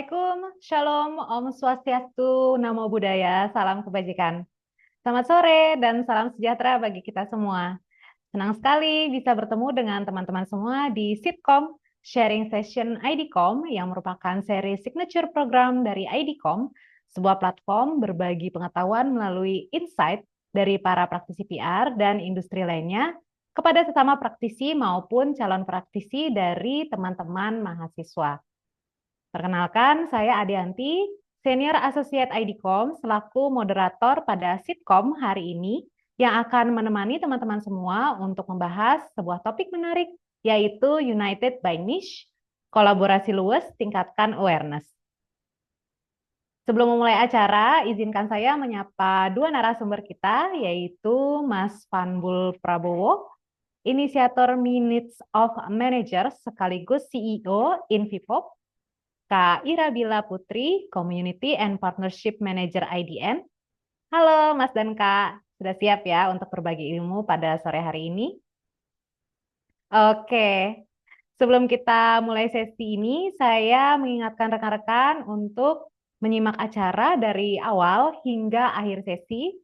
Assalamualaikum, Shalom, Om Swastiastu, Namo Buddhaya, salam kebajikan. Selamat sore dan salam sejahtera bagi kita semua. Senang sekali bisa bertemu dengan teman-teman semua di Sitkom Sharing Session IDCOM yang merupakan seri signature program dari IDCOM, sebuah platform berbagi pengetahuan melalui insight dari para praktisi PR dan industri lainnya kepada sesama praktisi maupun calon praktisi dari teman-teman mahasiswa. Perkenalkan, saya Adianti, Senior Associate IDCOM selaku moderator pada Sitkom hari ini yang akan menemani teman-teman semua untuk membahas sebuah topik menarik, yaitu United by Niche, kolaborasi luas tingkatkan awareness. Sebelum memulai acara, izinkan saya menyapa dua narasumber kita, yaitu Mas Panbul Prabowo, inisiator Minutes of Managers sekaligus CEO Invipop, Kak Ira Bila Putri, Community and Partnership Manager IDN. Halo Mas dan Kak, sudah siap ya untuk berbagi ilmu pada sore hari ini? Oke, sebelum kita mulai sesi ini, saya mengingatkan rekan-rekan untuk menyimak acara dari awal hingga akhir sesi.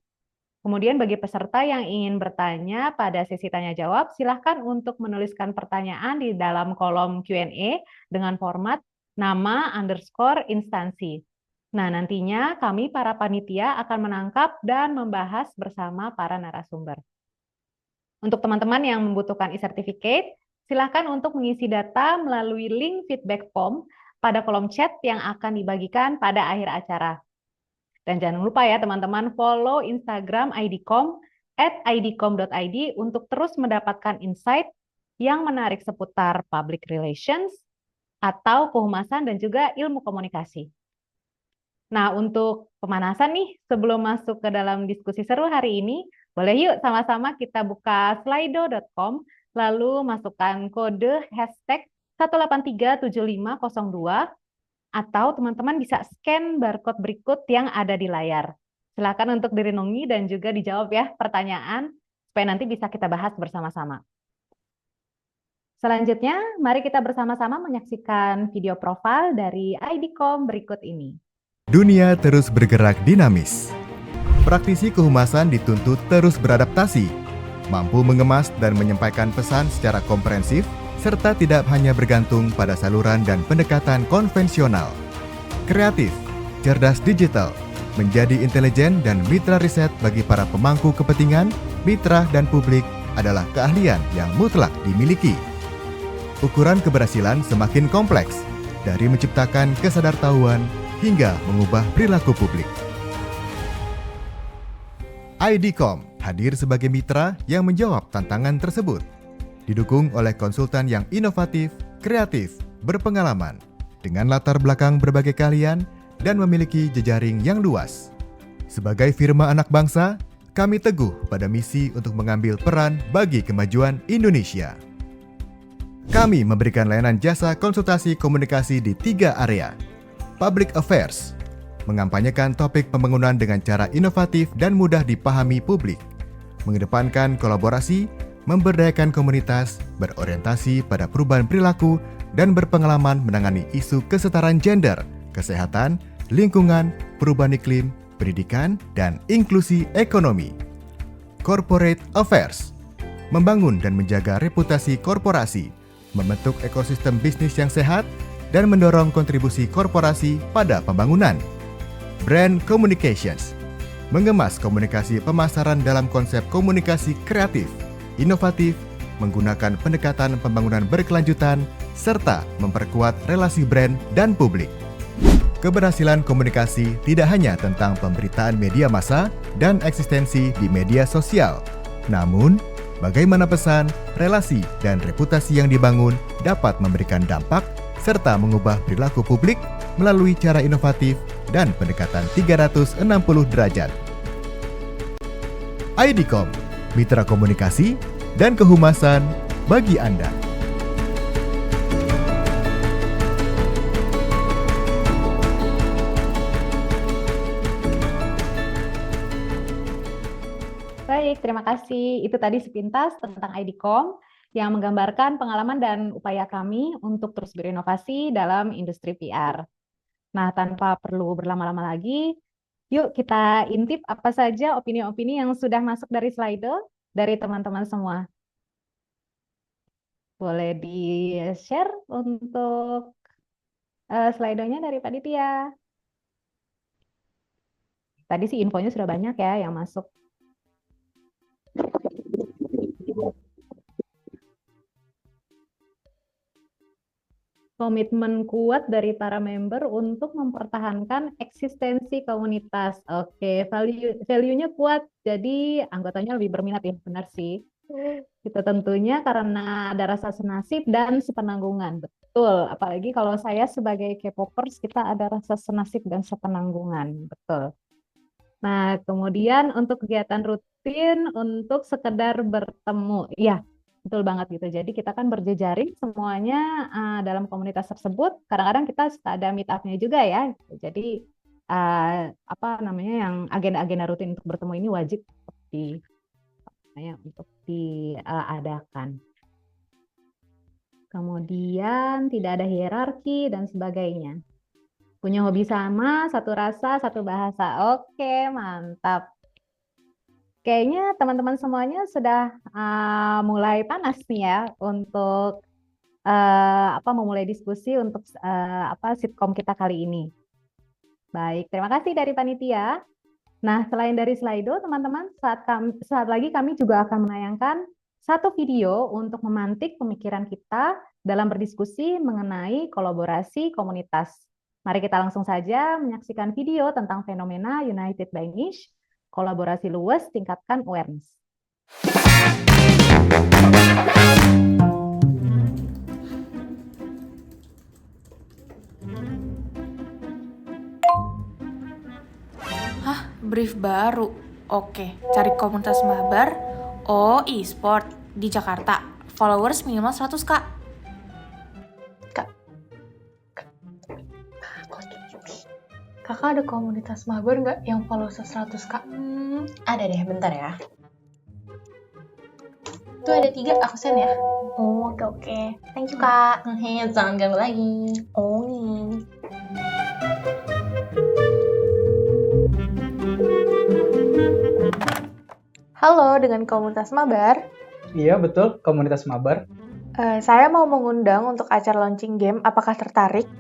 Kemudian bagi peserta yang ingin bertanya pada sesi tanya jawab, silahkan untuk menuliskan pertanyaan di dalam kolom Q&A dengan format nama _ instansi. Nah, nantinya kami para panitia akan menangkap dan membahas bersama para narasumber. Untuk teman-teman yang membutuhkan e-certificate, silahkan untuk mengisi data melalui link feedback form pada kolom chat yang akan dibagikan pada akhir acara. Dan jangan lupa ya teman-teman follow Instagram IDCOM @idcom.id untuk terus mendapatkan insight yang menarik seputar public relations atau kehumasan dan juga ilmu komunikasi. Nah, untuk pemanasan nih, sebelum masuk ke dalam diskusi seru hari ini, boleh yuk sama-sama kita buka slido.com, lalu masukkan kode hashtag 1837502, atau teman-teman bisa scan barcode berikut yang ada di layar. Silakan untuk direnungi dan juga dijawab ya pertanyaan, supaya nanti bisa kita bahas bersama-sama. Selanjutnya, mari kita bersama-sama menyaksikan video profil dari IDCOM berikut ini. Dunia terus bergerak dinamis. Praktisi kehumasan dituntut terus beradaptasi, mampu mengemas dan menyampaikan pesan secara komprehensif, serta tidak hanya bergantung pada saluran dan pendekatan konvensional. Kreatif, cerdas digital, menjadi intelijen dan mitra riset bagi para pemangku kepentingan, mitra dan publik adalah keahlian yang mutlak dimiliki. Ukuran keberhasilan semakin kompleks, dari menciptakan kesadartahuan hingga mengubah perilaku publik. IDCOM hadir sebagai mitra yang menjawab tantangan tersebut, didukung oleh konsultan yang inovatif, kreatif, berpengalaman, dengan latar belakang berbagai keahlian dan memiliki jejaring yang luas. Sebagai firma anak bangsa, kami teguh pada misi untuk mengambil peran bagi kemajuan Indonesia. Kami memberikan layanan jasa konsultasi komunikasi di 3 area. Public Affairs, mengampanyekan topik pembangunan dengan cara inovatif dan mudah dipahami publik, mengedepankan kolaborasi, memberdayakan komunitas, berorientasi pada perubahan perilaku, dan berpengalaman menangani isu kesetaraan gender, kesehatan, lingkungan, perubahan iklim, pendidikan, dan inklusi ekonomi. Corporate Affairs, membangun dan menjaga reputasi korporasi, membentuk ekosistem bisnis yang sehat, dan mendorong kontribusi korporasi pada pembangunan. Brand Communications, mengemas komunikasi pemasaran dalam konsep komunikasi kreatif, inovatif, menggunakan pendekatan pembangunan berkelanjutan, serta memperkuat relasi brand dan publik. Keberhasilan komunikasi tidak hanya tentang pemberitaan media massa dan eksistensi di media sosial, namun bagaimana pesan, relasi, dan reputasi yang dibangun dapat memberikan dampak serta mengubah perilaku publik melalui cara inovatif dan pendekatan 360 derajat. IDCOM, mitra komunikasi dan kehumasan bagi Anda. Baik, terima kasih. Itu tadi sepintas tentang IDCOM yang menggambarkan pengalaman dan upaya kami untuk terus berinovasi dalam industri PR. Nah, tanpa perlu berlama-lama lagi, yuk kita intip apa saja opini-opini yang sudah masuk dari Slido dari teman-teman semua. Boleh di-share untuk Slido-nya dari panitia. Tadi sih infonya sudah banyak ya yang masuk. Komitmen kuat dari para member untuk mempertahankan eksistensi komunitas. Oke, value-nya kuat, jadi anggotanya lebih berminat ya, benar sih. Itu tentunya karena ada rasa senasib dan sepenanggungan. Betul, apalagi kalau saya sebagai K-popers, kita ada rasa senasib dan sepenanggungan. Betul. Nah, kemudian untuk kegiatan rutin untuk sekedar bertemu. Iya, betul banget gitu. Jadi kita kan berjejaring semuanya dalam komunitas tersebut. Kadang-kadang kita suka ada meet up-nya juga ya. Jadi apa namanya yang agenda-agenda rutin untuk bertemu ini wajib untuk diadakan. Kemudian tidak ada hierarki dan sebagainya. Punya hobi sama, satu rasa, satu bahasa. Oke, mantap. Kayaknya teman-teman semuanya sudah mulai panas nih ya untuk memulai diskusi untuk sitkom kita kali ini. Baik, terima kasih dari panitia. Nah, selain dari Slido, teman-teman, saat lagi kami juga akan menayangkan satu video untuk memantik pemikiran kita dalam berdiskusi mengenai kolaborasi komunitas. Mari kita langsung saja menyaksikan video tentang fenomena United by Niche, kolaborasi luas tingkatkan awareness. Hah, brief baru. Oke, cari komunitas mabar. Oh, e-sport di Jakarta. Followers minimal 100, Kak. Kakak ada komunitas mabar nggak yang follow 100, Kak? Ada deh, bentar ya. Tuh ada 3, aku send ya. Oh, oke. Thank you, Kak. Jangan ganggu lagi. Oh. Halo, dengan komunitas mabar. Iya, betul. Komunitas mabar. Saya mau mengundang untuk acara launching game. Apakah tertarik?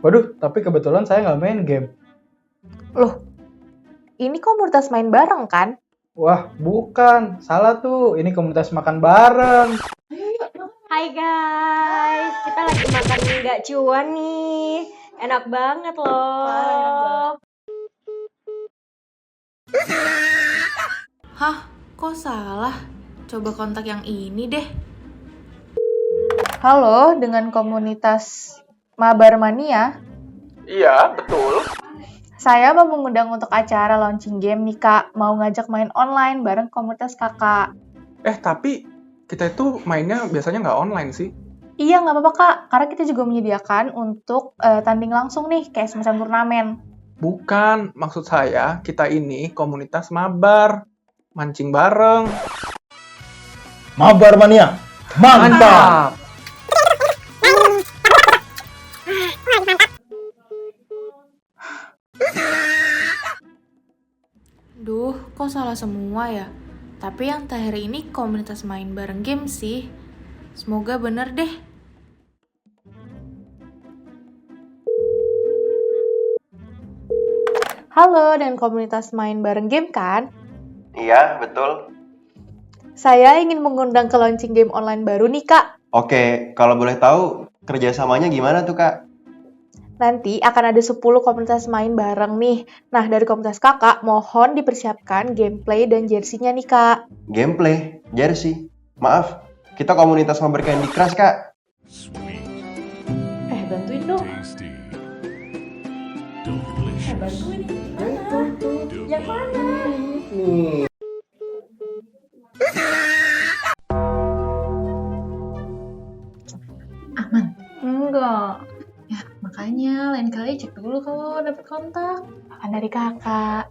Waduh, tapi kebetulan saya nggak main game. Loh, ini komunitas main bareng kan? Wah, bukan. Salah tuh. Ini komunitas makan bareng. Hai guys, kita lagi makan mie gak cuan nih. Enak banget loh. Hah, kok salah? Coba kontak yang ini deh. Halo, dengan komunitas Mabar Mania. Iya, betul. Saya mau mengundang untuk acara launching game nih, Kak. Mau ngajak main online bareng komunitas Kakak. Tapi kita itu mainnya biasanya nggak online sih. Iya, nggak apa-apa, Kak. Karena kita juga menyediakan untuk tanding langsung nih, kayak semacam turnamen. Bukan, maksud saya kita ini komunitas mabar. Mancing bareng. Mabar Mania, mantap! Duh, kok salah semua ya? Tapi yang terakhir ini komunitas main bareng game sih. Semoga bener deh. Halo, dengan komunitas main bareng game kan? Iya, betul. Saya ingin mengundang ke launching game online baru nih, Kak. Oke, kalau boleh tahu kerjasamanya gimana tuh, Kak? Nanti akan ada 10 komunitas main bareng nih. Nah, dari komunitas Kakak, mohon dipersiapkan gameplay dan jersey-nya nih, Kak. Gameplay, jersey. Maaf, kita komunitas mabar Candy Crush, Kak. Bantuin dong. Bantuin. Yang mana? Aman? Enggak. Ya, makanya lain kali cek dulu kalau dapet kontak. Akan dari Kakak.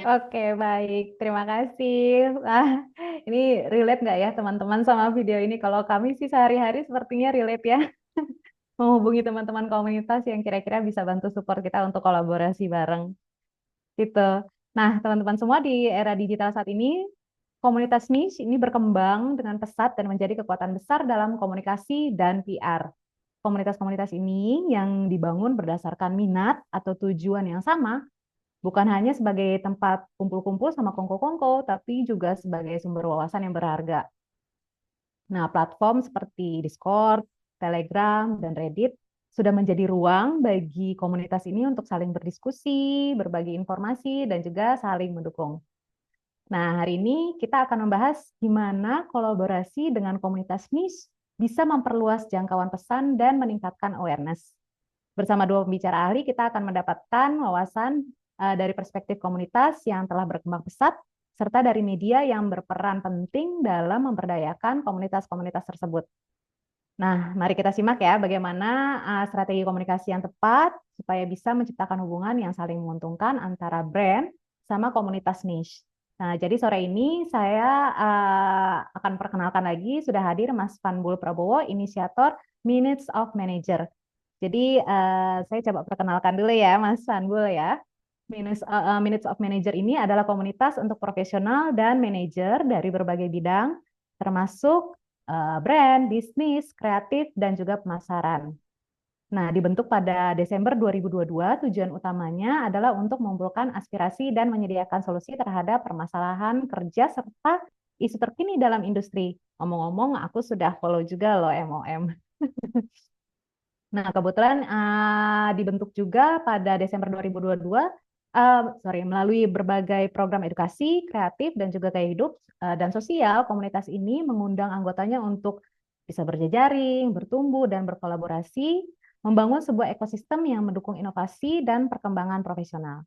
Oke, baik. Terima kasih. Ini relate nggak ya teman-teman sama video ini? Kalau kami sih sehari-hari sepertinya relate ya. Menghubungi teman-teman komunitas yang kira-kira bisa bantu support kita untuk kolaborasi bareng. Gitu. Nah, teman-teman semua di era digital saat ini, komunitas niche ini berkembang dengan pesat dan menjadi kekuatan besar dalam komunikasi dan PR. Komunitas-komunitas ini yang dibangun berdasarkan minat atau tujuan yang sama, bukan hanya sebagai tempat kumpul-kumpul sama kongko-kongko, tapi juga sebagai sumber wawasan yang berharga. Nah, platform seperti Discord, Telegram, dan Reddit sudah menjadi ruang bagi komunitas ini untuk saling berdiskusi, berbagi informasi, dan juga saling mendukung. Nah, hari ini kita akan membahas gimana kolaborasi dengan komunitas niche bisa memperluas jangkauan pesan dan meningkatkan awareness. Bersama dua pembicara ahli, kita akan mendapatkan wawasan dari perspektif komunitas yang telah berkembang pesat, serta dari media yang berperan penting dalam memberdayakan komunitas-komunitas tersebut. Nah, mari kita simak ya bagaimana strategi komunikasi yang tepat supaya bisa menciptakan hubungan yang saling menguntungkan antara brand sama komunitas niche. Nah, jadi sore ini saya akan perkenalkan lagi, sudah hadir Mas Vanbul Prabowo, inisiator Minutes of Manager. Jadi saya coba perkenalkan dulu ya Mas Vanbul ya. Minutes of Manager ini adalah komunitas untuk profesional dan manajer dari berbagai bidang, termasuk brand, bisnis, kreatif, dan juga pemasaran. Nah, dibentuk pada Desember 2022, tujuan utamanya adalah untuk mengumpulkan aspirasi dan menyediakan solusi terhadap permasalahan kerja serta isu terkini dalam industri. Ngomong-ngomong, aku sudah follow juga loh MOM. Nah, kebetulan dibentuk juga pada Desember 2022, melalui berbagai program edukasi, kreatif, dan juga gaya hidup dan sosial, komunitas ini mengundang anggotanya untuk bisa berjejaring, bertumbuh, dan berkolaborasi, membangun sebuah ekosistem yang mendukung inovasi dan perkembangan profesional.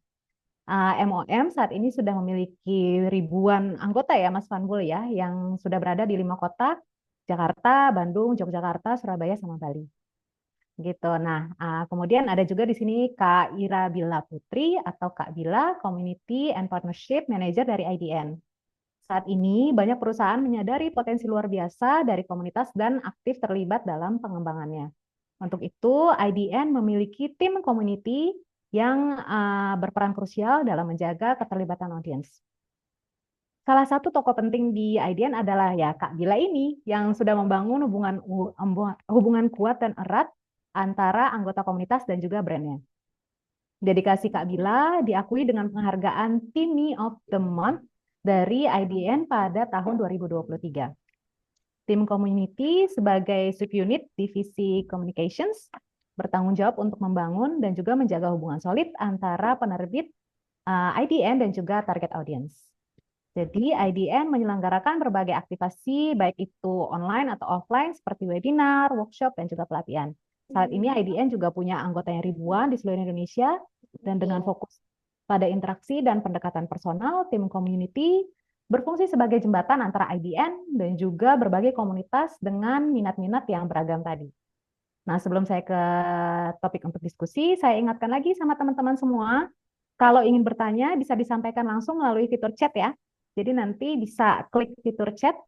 MOM saat ini sudah memiliki ribuan anggota ya, Mas Vanbul ya, yang sudah berada di 5 kota, Jakarta, Bandung, Yogyakarta, Surabaya, sama Bali. Gitu. Nah, kemudian ada juga di sini Kak Ira Bila Putri atau Kak Bila, Community and Partnership Manager dari IDN. Saat ini banyak perusahaan menyadari potensi luar biasa dari komunitas dan aktif terlibat dalam pengembangannya. Untuk itu, IDN memiliki tim community yang berperan krusial dalam menjaga keterlibatan audiens. Salah satu tokoh penting di IDN adalah ya Kak Bila ini yang sudah membangun hubungan kuat dan erat antara anggota komunitas dan juga brandnya. Dedikasi Kak Bila diakui dengan penghargaan Team of the Month dari IDN pada tahun 2023. Tim community sebagai subunit divisi communications bertanggung jawab untuk membangun dan juga menjaga hubungan solid antara penerbit IDN dan juga target audience. Jadi IDN menyelenggarakan berbagai aktivasi baik itu online atau offline seperti webinar, workshop, dan juga pelatihan. Saat ini IDN juga punya anggota yang ribuan di seluruh Indonesia dan dengan fokus pada interaksi dan pendekatan personal, tim community berfungsi sebagai jembatan antara IDN dan juga berbagai komunitas dengan minat-minat yang beragam tadi. Nah, sebelum saya ke topik untuk diskusi, saya ingatkan lagi sama teman-teman semua, kalau ingin bertanya bisa disampaikan langsung melalui fitur chat ya. Jadi nanti bisa klik fitur chat,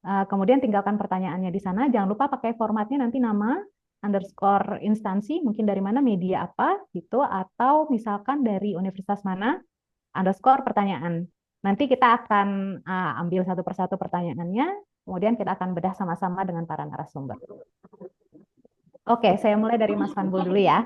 kemudian tinggalkan pertanyaannya di sana. Jangan lupa pakai formatnya nanti nama, underscore instansi, mungkin dari mana, media apa, gitu, atau misalkan dari universitas mana, underscore pertanyaan. Nanti kita akan ambil satu persatu pertanyaannya, kemudian kita akan bedah sama-sama dengan para narasumber. Oke, saya mulai dari Mas Vanbul dulu ya.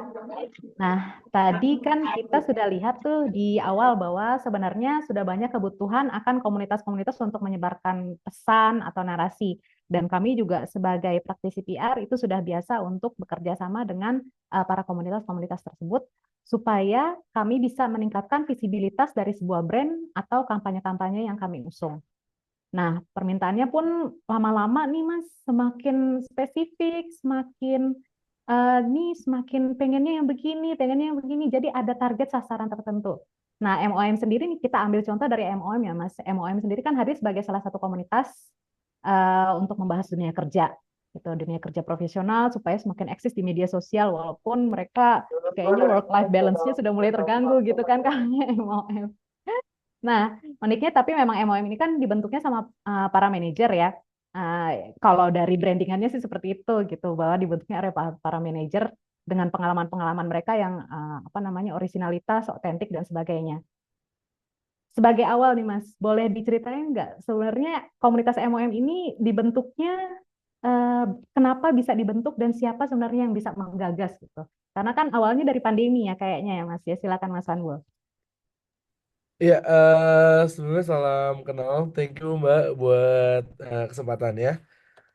Nah, tadi kan kita sudah lihat tuh di awal bahwa sebenarnya sudah banyak kebutuhan akan komunitas-komunitas untuk menyebarkan pesan atau narasi. Dan kami juga sebagai praktisi PR itu sudah biasa untuk bekerja sama dengan para komunitas-komunitas tersebut supaya kami bisa meningkatkan visibilitas dari sebuah brand atau kampanye-kampanye yang kami usung. Nah, permintaannya pun lama-lama nih Mas, semakin spesifik, semakin semakin pengennya yang begini, jadi ada target sasaran tertentu. Nah, MOM sendiri nih, kita ambil contoh dari MOM ya Mas. MOM sendiri kan hadir sebagai salah satu komunitas untuk membahas dunia kerja, gitu, dunia kerja profesional supaya semakin eksis di media sosial, walaupun mereka kayaknya work-life balance-nya sudah mulai terganggu gitu kan kalau MOM. Nah, uniknya tapi memang MOM ini kan dibentuknya sama para manajer ya. Kalau dari brandingannya sih seperti itu gitu, bahwa dibentuknya oleh para manajer dengan pengalaman-pengalaman mereka yang apa namanya originalitas, otentik dan sebagainya. Sebagai awal nih Mas, boleh diceritain nggak sebenarnya komunitas MOM ini dibentuknya eh, kenapa bisa dibentuk dan siapa sebenarnya yang bisa menggagas gitu? Karena kan awalnya dari pandemi ya kayaknya ya Mas ya. Silakan Mas Wanbul. Iya, sebelumnya salam kenal. Thank you Mbak buat kesempatannya.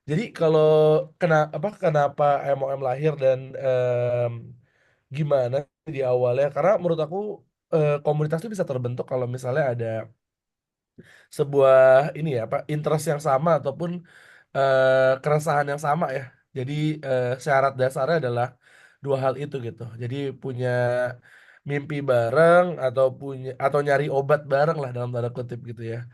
Jadi kalau kenapa MOM lahir dan gimana di awalnya? Karena menurut aku komunitas itu bisa terbentuk kalau misalnya ada sebuah ini ya apa interest yang sama ataupun keresahan yang sama ya. Jadi syarat dasarnya adalah dua hal itu gitu. Jadi punya mimpi bareng atau nyari obat bareng lah dalam tanda kutip gitu ya.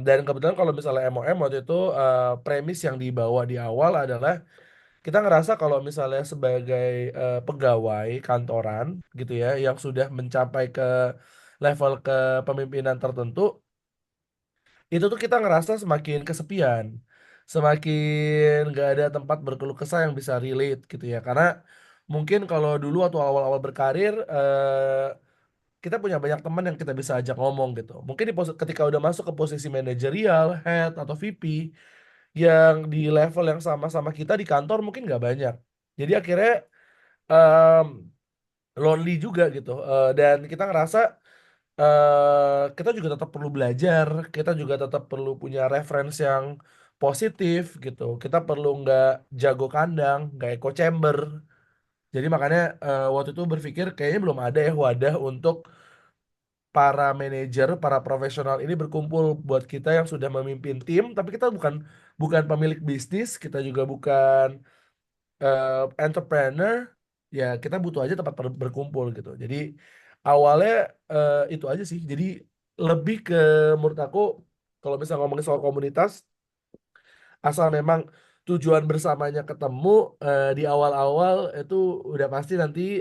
Dan kebetulan kalau misalnya MOM waktu itu premis yang dibawa di awal adalah kita ngerasa kalau misalnya sebagai pegawai kantoran gitu ya yang sudah mencapai ke level kepemimpinan tertentu itu tuh kita ngerasa semakin kesepian, semakin nggak ada tempat berkeluh kesah yang bisa relate gitu ya. Karena mungkin kalau dulu atau awal-awal berkarir, kita punya banyak teman yang kita bisa ajak ngomong gitu. Mungkin ketika udah masuk ke posisi manajerial, head atau VP, yang di level yang sama-sama kita di kantor mungkin nggak banyak. Jadi akhirnya em, lonely juga gitu. Dan kita ngerasa kita juga tetap perlu belajar, kita juga tetap perlu punya reference yang positif gitu. Kita perlu nggak jago kandang, nggak echo chamber. Jadi makanya waktu itu berpikir kayaknya belum ada ya wadah untuk para manajer, para profesional ini berkumpul buat kita yang sudah memimpin tim, tapi kita bukan bukan pemilik bisnis, kita juga bukan entrepreneur, ya kita butuh aja tempat berkumpul gitu. Jadi awalnya itu aja sih. Jadi lebih ke menurut aku kalau misalnya ngomongin soal komunitas, asal memang tujuan bersamanya ketemu di awal-awal itu udah pasti nanti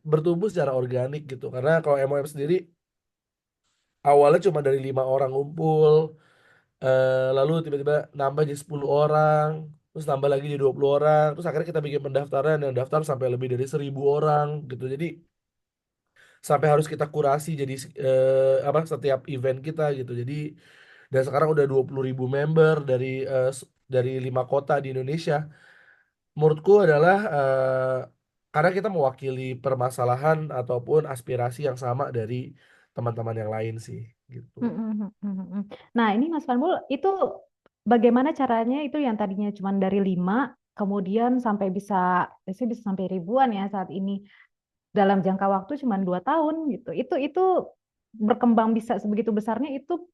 bertumbuh secara organik gitu. Karena kalau MOM sendiri awalnya cuma dari 5 orang ngumpul, lalu tiba-tiba nambah jadi 10 orang, terus nambah lagi jadi 20 orang, terus akhirnya kita bikin pendaftaran yang daftar sampai lebih dari 1.000 orang gitu. Jadi sampai harus kita kurasi jadi apa setiap event kita gitu. Jadi dan sekarang udah 20.000 member dari 5 kota di Indonesia. Menurutku adalah karena kita mewakili permasalahan ataupun aspirasi yang sama dari teman-teman yang lain sih gitu. Nah, ini Mas Vanbul, itu bagaimana caranya itu yang tadinya cuma dari 5, kemudian sampai biasanya bisa sampai ribuan ya saat ini dalam jangka waktu cuma 2 tahun gitu. Itu berkembang bisa sebegitu besarnya itu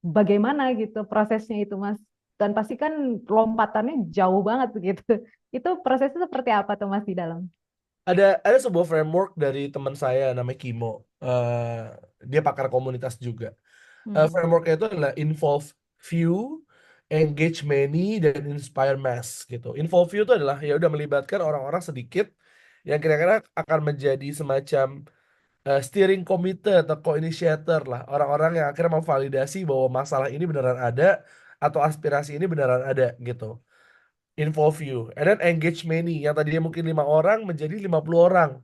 bagaimana gitu prosesnya itu Mas? Dan pasti kan lompatannya jauh banget gitu. Itu prosesnya seperti apa tuh Mas di dalam? Ada sebuah framework dari teman saya namanya Kimo. Dia pakar komunitas juga. Frameworknya itu adalah involve few, engage many, dan inspire mass gitu. Involve few itu adalah ya udah melibatkan orang-orang sedikit yang kira-kira akan menjadi semacam steering committee atau co-initiator lah. Orang-orang yang akhirnya memvalidasi bahwa masalah ini beneran ada atau aspirasi ini beneran ada gitu. Involve few. And then engage many. Yang tadinya mungkin 5 orang menjadi 50 orang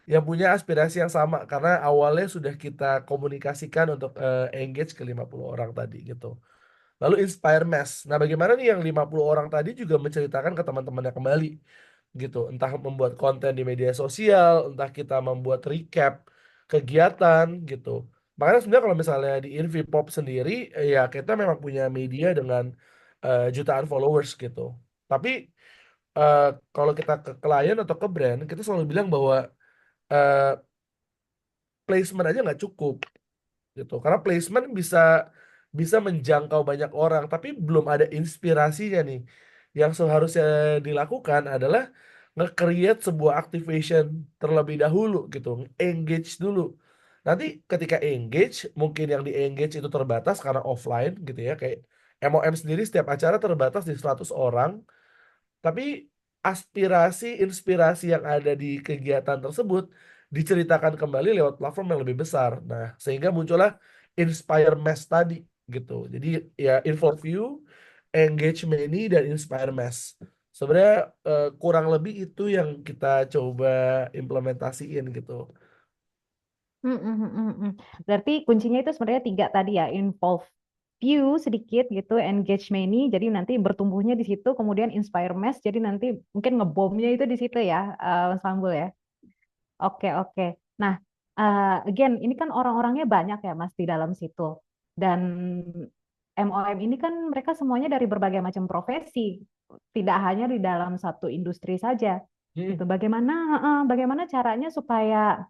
yang punya aspirasi yang sama karena awalnya sudah kita komunikasikan untuk engage ke 50 orang tadi gitu. Lalu inspire mass. Nah, bagaimana nih yang 50 orang tadi juga menceritakan ke teman-temannya kembali gitu. Entah membuat konten di media sosial, entah kita membuat recap kegiatan gitu. Makanya sebenarnya kalau misalnya di Invipop sendiri ya kita memang punya media dengan jutaan followers gitu. Tapi eh, kalau kita ke klien atau ke brand, kita selalu bilang bahwa eh, placement aja nggak cukup gitu karena placement bisa bisa menjangkau banyak orang tapi belum ada inspirasinya nih yang seharusnya dilakukan adalah nge-create sebuah activation terlebih dahulu gitu engage dulu nanti ketika engage mungkin yang di engage itu terbatas karena offline gitu ya kayak MOM sendiri setiap acara terbatas di 100 orang tapi aspirasi, inspirasi yang ada di kegiatan tersebut diceritakan kembali lewat platform yang lebih besar. Nah, sehingga muncullah inspire mass tadi gitu. Jadi ya involve you, engage many, dan inspire mass. Sebenarnya kurang lebih itu yang kita coba implementasiin gitu. Berarti kuncinya itu sebenarnya 3 tadi ya, involve few sedikit gitu, engage many, jadi nanti bertumbuhnya di situ, kemudian inspire mass, jadi nanti mungkin ngebomnya itu di situ ya, Mas Pambul ya. Oke, oke. Nah, again, ini kan orang-orangnya banyak ya, Mas, di dalam situ. Dan MOM ini kan mereka semuanya dari berbagai macam profesi, tidak hanya di dalam satu industri saja. Gitu. Bagaimana caranya supaya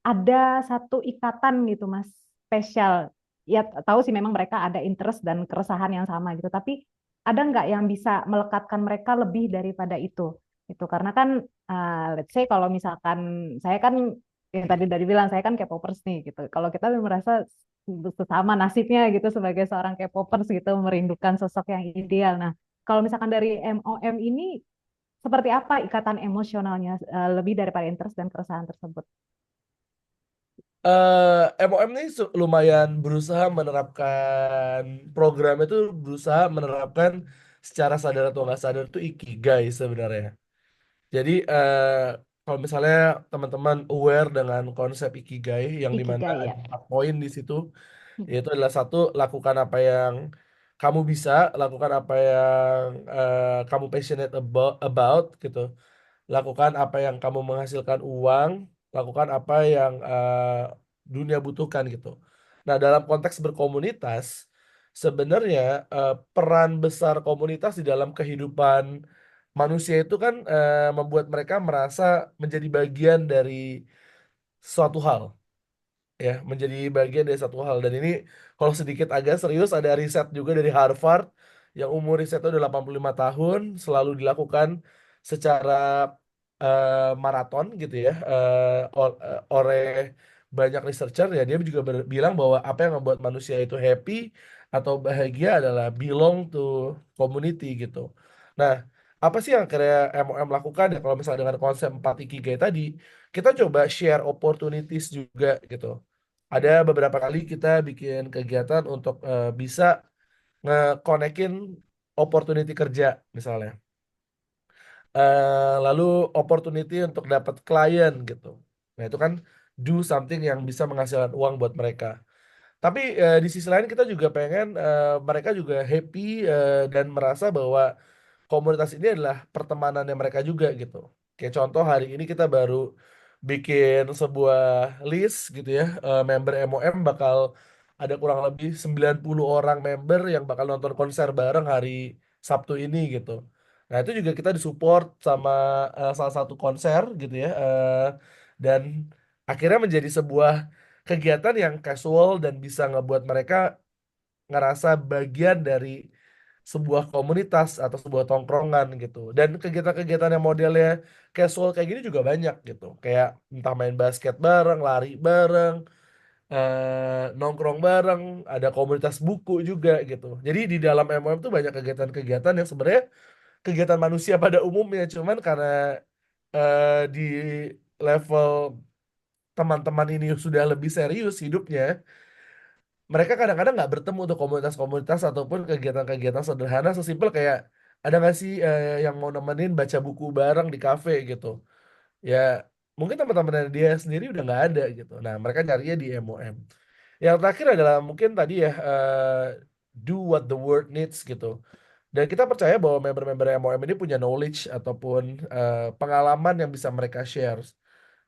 ada satu ikatan gitu, Mas, spesial. Ya, tahu sih memang mereka ada interest dan keresahan yang sama gitu, tapi ada nggak yang bisa melekatkan mereka lebih daripada itu? Itu karena kan, let's say kalau misalkan saya kan yang tadi dari bilang saya kan K-popers nih gitu. Kalau kita merasa sesama nasibnya gitu sebagai seorang K-popers gitu merindukan sosok yang ideal. Nah, kalau misalkan dari MOM ini seperti apa ikatan emosionalnya lebih daripada interest dan keresahan tersebut? MOM ini lumayan berusaha menerapkan program itu, berusaha menerapkan secara sadar atau nggak sadar itu ikigai sebenarnya. Jadi kalau misalnya teman-teman aware dengan konsep ikigai yang dimana Ikigai ada ya. 4 poin di situ, yaitu adalah satu, lakukan apa yang kamu bisa, lakukan apa yang kamu passionate about gitu, lakukan apa yang kamu menghasilkan uang, lakukan apa yang dunia butuhkan gitu. Nah, dalam konteks berkomunitas, sebenarnya peran besar komunitas di dalam kehidupan manusia itu kan membuat mereka merasa menjadi bagian dari suatu hal, ya, menjadi bagian dari satu hal. Dan ini kalau sedikit agak serius, ada riset juga dari Harvard yang umur risetnya udah 85 tahun, selalu dilakukan secara maraton gitu ya, oleh banyak researcher. Ya, dia juga bilang bahwa apa yang membuat manusia itu happy atau bahagia adalah belong to community gitu. Nah, apa sih yang akhirnya MOM lakukan ya, kalau misalnya dengan konsep 4 ikigai tadi, kita coba share opportunities juga gitu. Ada beberapa kali kita bikin kegiatan untuk bisa nge-connect-in opportunity kerja misalnya. Lalu opportunity untuk dapat klien gitu. Nah, itu kan do something yang bisa menghasilkan uang buat mereka. Tapi di sisi lain kita juga pengen mereka juga happy dan merasa bahwa komunitas ini adalah pertemanannya mereka juga gitu. Kayak contoh hari ini kita baru bikin sebuah list gitu ya, member MOM bakal ada kurang lebih 90 orang member yang bakal nonton konser bareng hari Sabtu ini gitu. Nah, itu juga kita disupport sama salah satu konser gitu ya, dan akhirnya menjadi sebuah kegiatan yang casual dan bisa ngebuat mereka ngerasa bagian dari sebuah komunitas atau sebuah tongkrongan gitu. Dan kegiatan-kegiatan yang modelnya casual kayak gini juga banyak gitu. Kayak entah main basket bareng, lari bareng, nongkrong bareng, ada komunitas buku juga gitu. Jadi di dalam MOM tuh banyak kegiatan-kegiatan yang sebenarnya kegiatan manusia pada umumnya, cuman karena di level teman-teman ini sudah lebih serius hidupnya, mereka kadang-kadang nggak bertemu tuh komunitas-komunitas ataupun kegiatan-kegiatan sederhana sesimpel kayak ada nggak sih yang mau nemenin baca buku bareng di kafe gitu. Ya, mungkin teman-teman dia sendiri udah nggak ada gitu. Nah, mereka nyarinya di MOM. Yang terakhir adalah mungkin tadi ya, do what the world needs gitu. Dan kita percaya bahwa member-member MOM ini punya knowledge ataupun pengalaman yang bisa mereka share.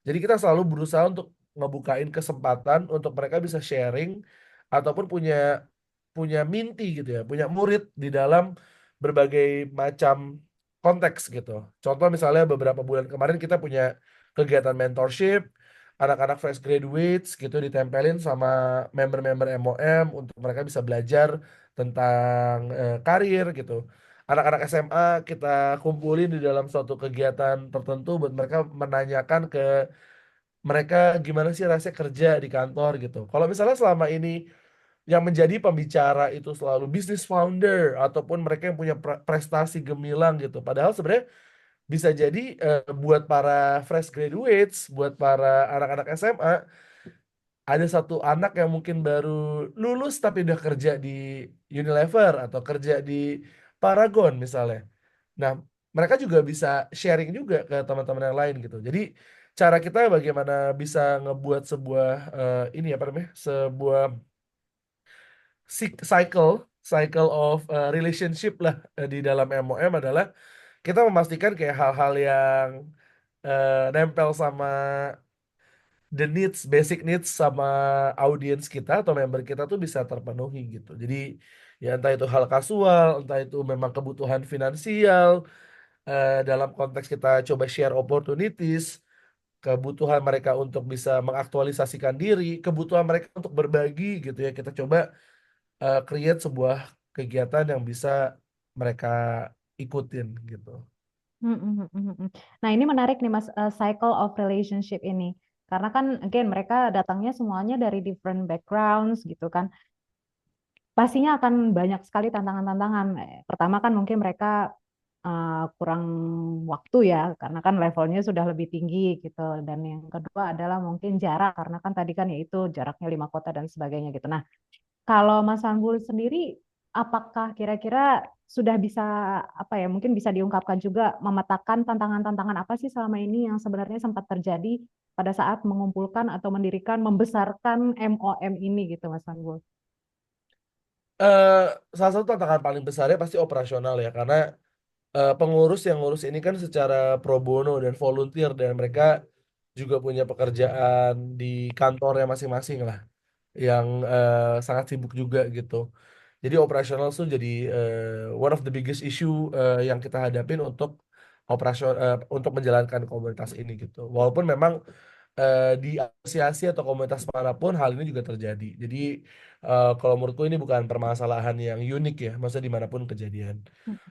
Jadi kita selalu berusaha untuk ngebukain kesempatan untuk mereka bisa sharing ataupun punya punya minti gitu ya, punya murid di dalam berbagai macam konteks gitu. Contoh misalnya beberapa bulan kemarin kita punya kegiatan mentorship, anak-anak fresh graduates gitu ditempelin sama member-member MOM untuk mereka bisa belajar tentang karir gitu. Anak-anak SMA kita kumpulin di dalam suatu kegiatan tertentu buat mereka menanyakan ke mereka gimana sih rasanya kerja di kantor gitu. Kalau misalnya selama ini yang menjadi pembicara itu selalu business founder ataupun mereka yang punya prestasi gemilang gitu. Padahal sebenarnya bisa jadi buat para fresh graduates, buat para anak-anak SMA, ada satu anak yang mungkin baru lulus tapi udah kerja di Unilever atau kerja di Paragon misalnya. Nah, mereka juga bisa sharing juga ke teman-teman yang lain gitu. Jadi cara kita bagaimana bisa ngebuat sebuah ini apa namanya? Sebuah cycle cycle of relationship lah di dalam MOM adalah kita memastikan kayak hal-hal yang nempel sama the needs, basic needs sama audiens kita atau member kita tuh bisa terpenuhi gitu. Jadi ya entah itu hal kasual, entah itu memang kebutuhan finansial, dalam konteks kita coba share opportunities, kebutuhan mereka untuk bisa mengaktualisasikan diri, kebutuhan mereka untuk berbagi gitu ya. Kita coba create sebuah kegiatan yang bisa mereka ikutin gitu. Hmm, hmm, hmm, hmm, hmm. Nah, ini menarik nih Mas, cycle of relationship ini. Karena kan again mereka datangnya semuanya dari different backgrounds gitu kan. Pastinya akan banyak sekali tantangan-tantangan. Pertama kan mungkin mereka kurang waktu ya, karena kan levelnya sudah lebih tinggi gitu. Dan yang kedua adalah mungkin jarak, karena kan tadi kan yaitu jaraknya 5 kota dan sebagainya gitu. Nah, kalau Mas Hanbul sendiri, apakah kira-kira sudah bisa apa ya, mungkin bisa diungkapkan juga memetakan tantangan-tantangan apa sih selama ini yang sebenarnya sempat terjadi pada saat mengumpulkan atau mendirikan, membesarkan MOM ini gitu, Mas Hanbul? Eh, Salah satu tantangan paling besarnya pasti operasional ya, karena pengurus yang ngurus ini kan secara pro bono dan volunteer dan mereka juga punya pekerjaan di kantornya masing-masing lah yang sangat sibuk juga gitu. Jadi operasional tuh jadi one of the biggest issue yang kita hadapin untuk untuk menjalankan komunitas ini gitu. Walaupun memang di asosiasi atau komunitas manapun hal ini juga terjadi. Jadi kalau menurutku ini bukan permasalahan yang unik ya, maksudnya dimanapun kejadian.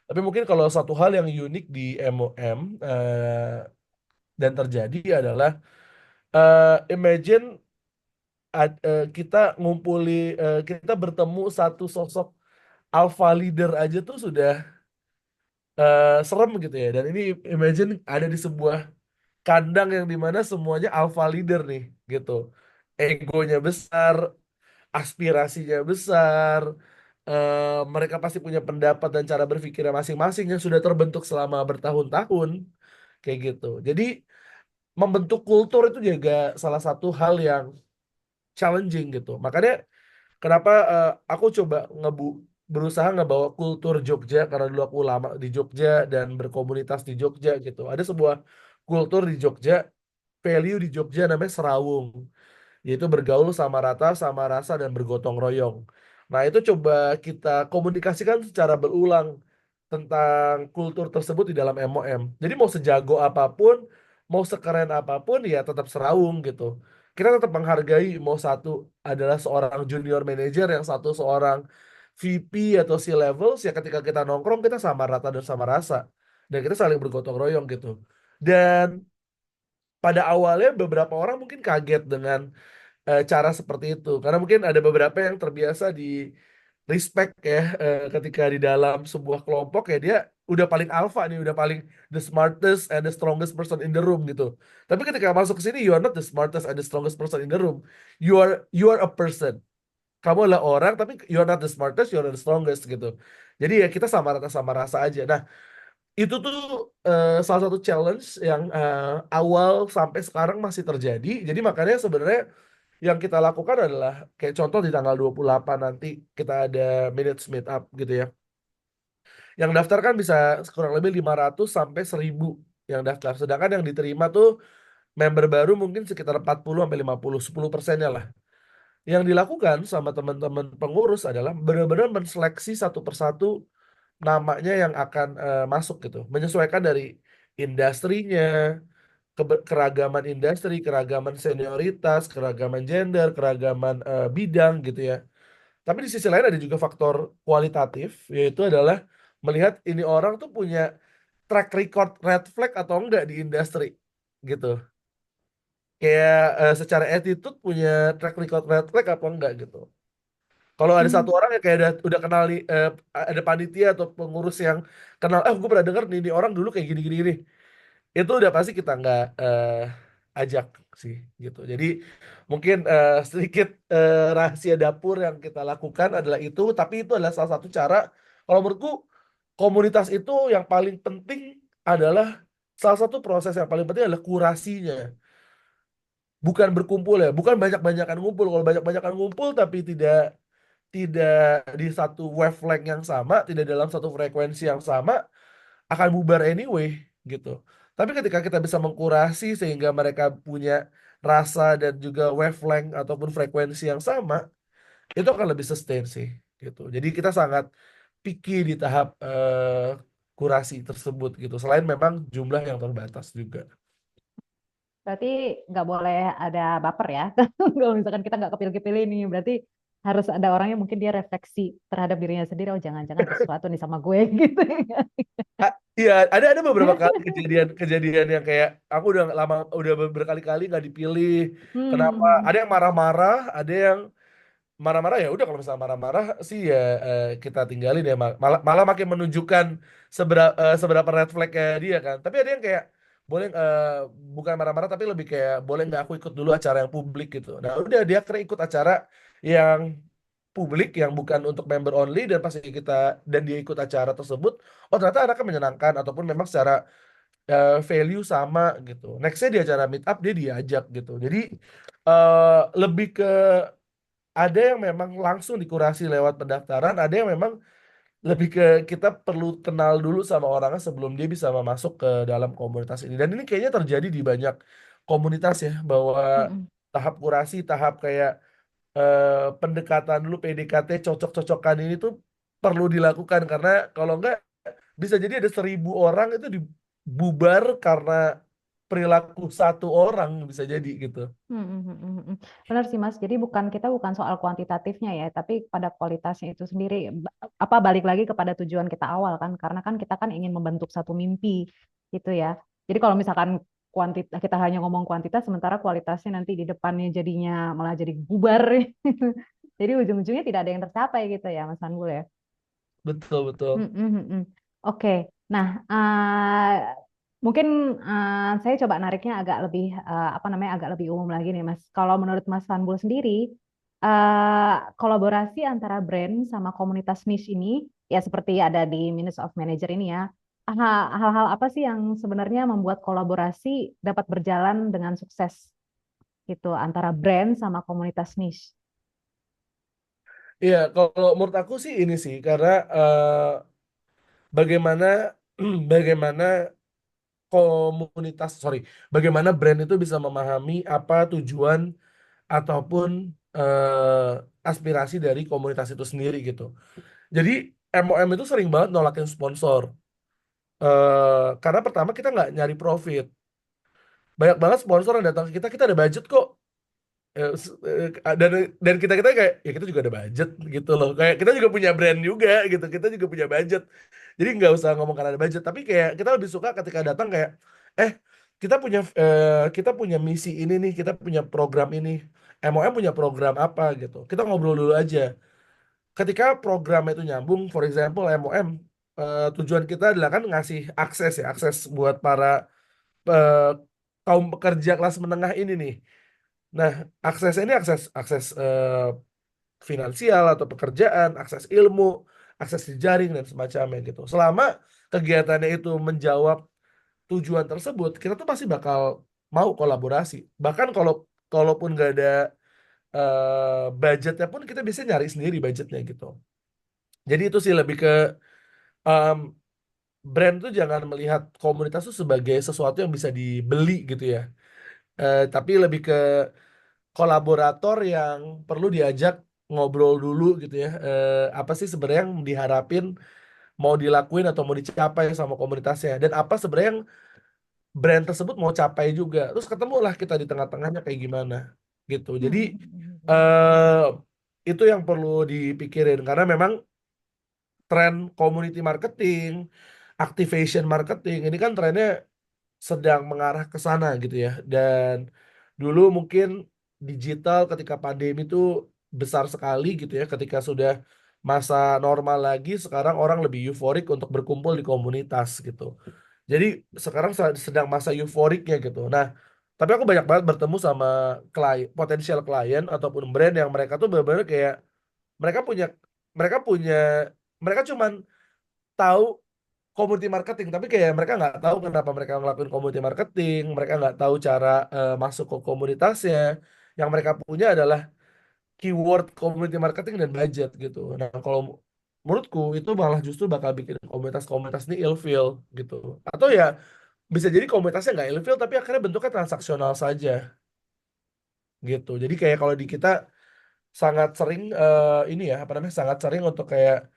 Tapi mungkin kalau satu hal yang unik di MOM dan terjadi adalah imagine kita kita bertemu satu sosok alpha leader aja tuh sudah serem gitu ya. Dan ini imagine ada di sebuah kandang yang dimana semuanya alpha leader nih gitu. Egonya besar, aspirasinya besar, mereka pasti punya pendapat dan cara berpikirnya masing-masing yang sudah terbentuk selama bertahun-tahun kayak gitu. Jadi membentuk kultur itu juga salah satu hal yang challenging gitu. Makanya kenapa aku coba berusaha ngebawa kultur Jogja karena dulu aku lama di Jogja dan berkomunitas di Jogja gitu. Ada sebuah kultur di Jogja, value di Jogja namanya serawung, yaitu bergaul sama rata, sama rasa, dan bergotong royong. Nah, itu coba kita komunikasikan secara berulang tentang kultur tersebut di dalam MOM. Jadi mau sejago apapun, mau sekeren apapun, ya tetap serawung gitu. Kita tetap menghargai mau satu adalah seorang junior manager, yang satu seorang VP atau C-level, ya ketika kita nongkrong kita sama rata dan sama rasa. Dan kita saling bergotong royong gitu. Dan pada awalnya beberapa orang mungkin kaget dengan cara seperti itu karena mungkin ada beberapa yang terbiasa di respect ya ketika di dalam sebuah kelompok ya dia udah paling alpha nih, udah paling the smartest and the strongest person in the room gitu. Tapi ketika masuk ke sini, you are not the smartest and the strongest person in the room. You are a person. Kamu adalah orang tapi you are not the smartest, you are not the strongest gitu. Jadi ya kita sama rata sama rasa aja. Nah, itu tuh salah satu challenge yang awal sampai sekarang masih terjadi. Jadi makanya sebenarnya yang kita lakukan adalah kayak contoh di tanggal 28 nanti kita ada minutes meet up gitu ya. Yang daftar kan bisa kurang lebih 500 sampai 1000 yang daftar. Sedangkan yang diterima tuh member baru mungkin sekitar 40 sampai 50, 10%-nya lah. Yang dilakukan sama teman-teman pengurus adalah benar-benar menseleksi satu persatu namanya yang akan masuk gitu. Menyesuaikan dari industrinya, keragaman industri, keragaman senioritas, keragaman gender, keragaman bidang gitu ya. Tapi di sisi lain ada juga faktor kualitatif, yaitu adalah melihat ini orang tuh punya track record red flag atau enggak di industri gitu. Kayak secara attitude punya track record red flag apa enggak gitu. Kalau ada satu orang yang kayak udah kenal nih, ada panitia atau pengurus yang kenal, gue pernah denger nih, ini orang dulu kayak gini-gini, itu udah pasti kita nggak ajak sih gitu. Jadi mungkin sedikit rahasia dapur yang kita lakukan adalah itu, tapi itu adalah salah satu cara. Kalau menurutku komunitas itu yang paling penting adalah salah satu proses yang paling penting adalah kurasinya. Bukan berkumpul ya, bukan banyak-banyakan ngumpul. Kalau banyak-banyakan ngumpul tapi tidak tidak di satu wavelength yang sama, tidak dalam satu frekuensi yang sama, akan bubar anyway gitu. Tapi ketika kita bisa mengkurasi sehingga mereka punya rasa dan juga wavelength ataupun frekuensi yang sama, itu akan lebih sustain sih gitu. Jadi kita sangat picky di tahap kurasi tersebut gitu. Selain memang jumlah yang terbatas juga. Berarti nggak boleh ada baper ya. Kalau misalkan kita nggak kepilih-kepilih nih, berarti harus ada orang yang mungkin dia refleksi terhadap dirinya sendiri. Oh, jangan-jangan ada sesuatu nih sama gue gitu. Iya, ada beberapa kali kejadian yang kayak aku udah berkali-kali nggak dipilih. Kenapa? Ada yang marah-marah, ada yang marah-marah ya udah, kalau misalnya marah-marah sih ya kita tinggalin ya, malah makin menunjukkan seberapa red flag kayak dia kan. Tapi ada yang kayak boleh bukan marah-marah tapi lebih kayak boleh nggak aku ikut dulu acara yang publik gitu. Nah udah dia akhirnya ikut acara yang publik yang bukan untuk member only, dan pas dan dia ikut acara tersebut, oh ternyata anaknya menyenangkan ataupun memang secara value sama gitu. Nextnya di acara meet up dia diajak gitu. Jadi lebih ke ada yang memang langsung dikurasi lewat pendaftaran, ada yang memang lebih ke kita perlu kenal dulu sama orangnya sebelum dia bisa masuk ke dalam komunitas ini. Dan ini kayaknya terjadi di banyak komunitas ya, bahwa tahap kurasi, tahap kayak pendekatan dulu, PDKT, cocok-cocokan ini tuh perlu dilakukan, karena kalau enggak bisa jadi ada 1.000 orang itu dibubar karena perilaku satu orang, bisa jadi gitu. Benar sih Mas. Jadi kita bukan soal kuantitatifnya ya, tapi pada kualitasnya itu sendiri. Apa balik lagi kepada tujuan kita awal kan? Karena kan kita kan ingin membentuk satu mimpi gitu ya. Jadi kalau misalkan kita hanya ngomong kuantitas, sementara kualitasnya nanti di depannya jadinya malah jadi bubar. Jadi ujung-ujungnya tidak ada yang tercapai gitu ya, Mas Anggul ya. Betul, betul. Oke, nah mungkin saya coba nariknya agak lebih apa namanya, agak lebih umum lagi nih Mas. Kalau menurut Mas Fanbul sendiri, kolaborasi antara brand sama komunitas niche ini, ya seperti ada di Minutes of Manager ini ya, hal-hal apa sih yang sebenarnya membuat kolaborasi dapat berjalan dengan sukses gitu antara brand sama komunitas niche? Iya, kalau menurut aku sih ini sih, karena bagaimana bagaimana bagaimana brand itu bisa memahami apa tujuan ataupun aspirasi dari komunitas itu sendiri gitu. Jadi MOM itu sering banget nolakin sponsor. Karena pertama kita nggak nyari profit. Banyak banget sponsor yang datang ke kita ada budget kok. Dan kita kayak ya kita juga ada budget gitu loh, kayak kita juga punya brand juga gitu, kita juga punya budget. Jadi nggak usah ngomong karena ada budget, tapi kayak kita lebih suka ketika datang kayak eh kita punya misi ini nih, kita punya program ini, MOM punya program apa gitu, kita ngobrol dulu aja. Ketika program itu nyambung, for example MOM, tujuan kita adalah kan ngasih akses buat para eh, kaum pekerja kelas menengah ini nih. Nah, akses ini akses finansial atau pekerjaan, akses ilmu, akses jejaring dan semacamnya gitu. Selama kegiatannya itu menjawab tujuan tersebut, kita tuh pasti bakal mau kolaborasi. Bahkan kalaupun nggak ada budgetnya pun, kita bisa nyari sendiri budgetnya gitu. Jadi itu sih lebih ke em, brand tuh jangan melihat komunitas tuh sebagai sesuatu yang bisa dibeli gitu ya. Tapi lebih ke kolaborator yang perlu diajak ngobrol dulu gitu ya. Apa sih sebenarnya yang diharapin mau dilakuin atau mau dicapai sama komunitasnya, dan apa sebenarnya yang brand tersebut mau capai juga. Terus ketemulah kita di tengah-tengahnya kayak gimana gitu. Jadi eh itu yang perlu dipikirin, karena memang tren community marketing, activation marketing ini kan trennya sedang mengarah ke sana gitu ya. Dan dulu mungkin digital ketika pandemi itu besar sekali gitu ya. Ketika sudah masa normal lagi, sekarang orang lebih euforik untuk berkumpul di komunitas gitu. Jadi sekarang sedang masa euforiknya gitu. Nah, Tapi aku banyak banget bertemu sama klien, potensial klien ataupun brand yang mereka tuh benar-benar kayak mereka punya mereka punya mereka cuman tahu community marketing, tapi kayak mereka nggak tahu kenapa mereka ngelakuin community marketing, mereka nggak tahu cara masuk ke komunitasnya. Yang mereka punya adalah keyword community marketing dan budget gitu. Nah, kalau menurutku itu malah justru bakal bikin komunitas-komunitas ini ilfeel gitu. Atau ya bisa jadi komunitasnya nggak ilfeel tapi akhirnya bentuknya transaksional saja gitu. Jadi kayak kalau di kita sangat sering ini ya apa namanya sangat sering untuk kayak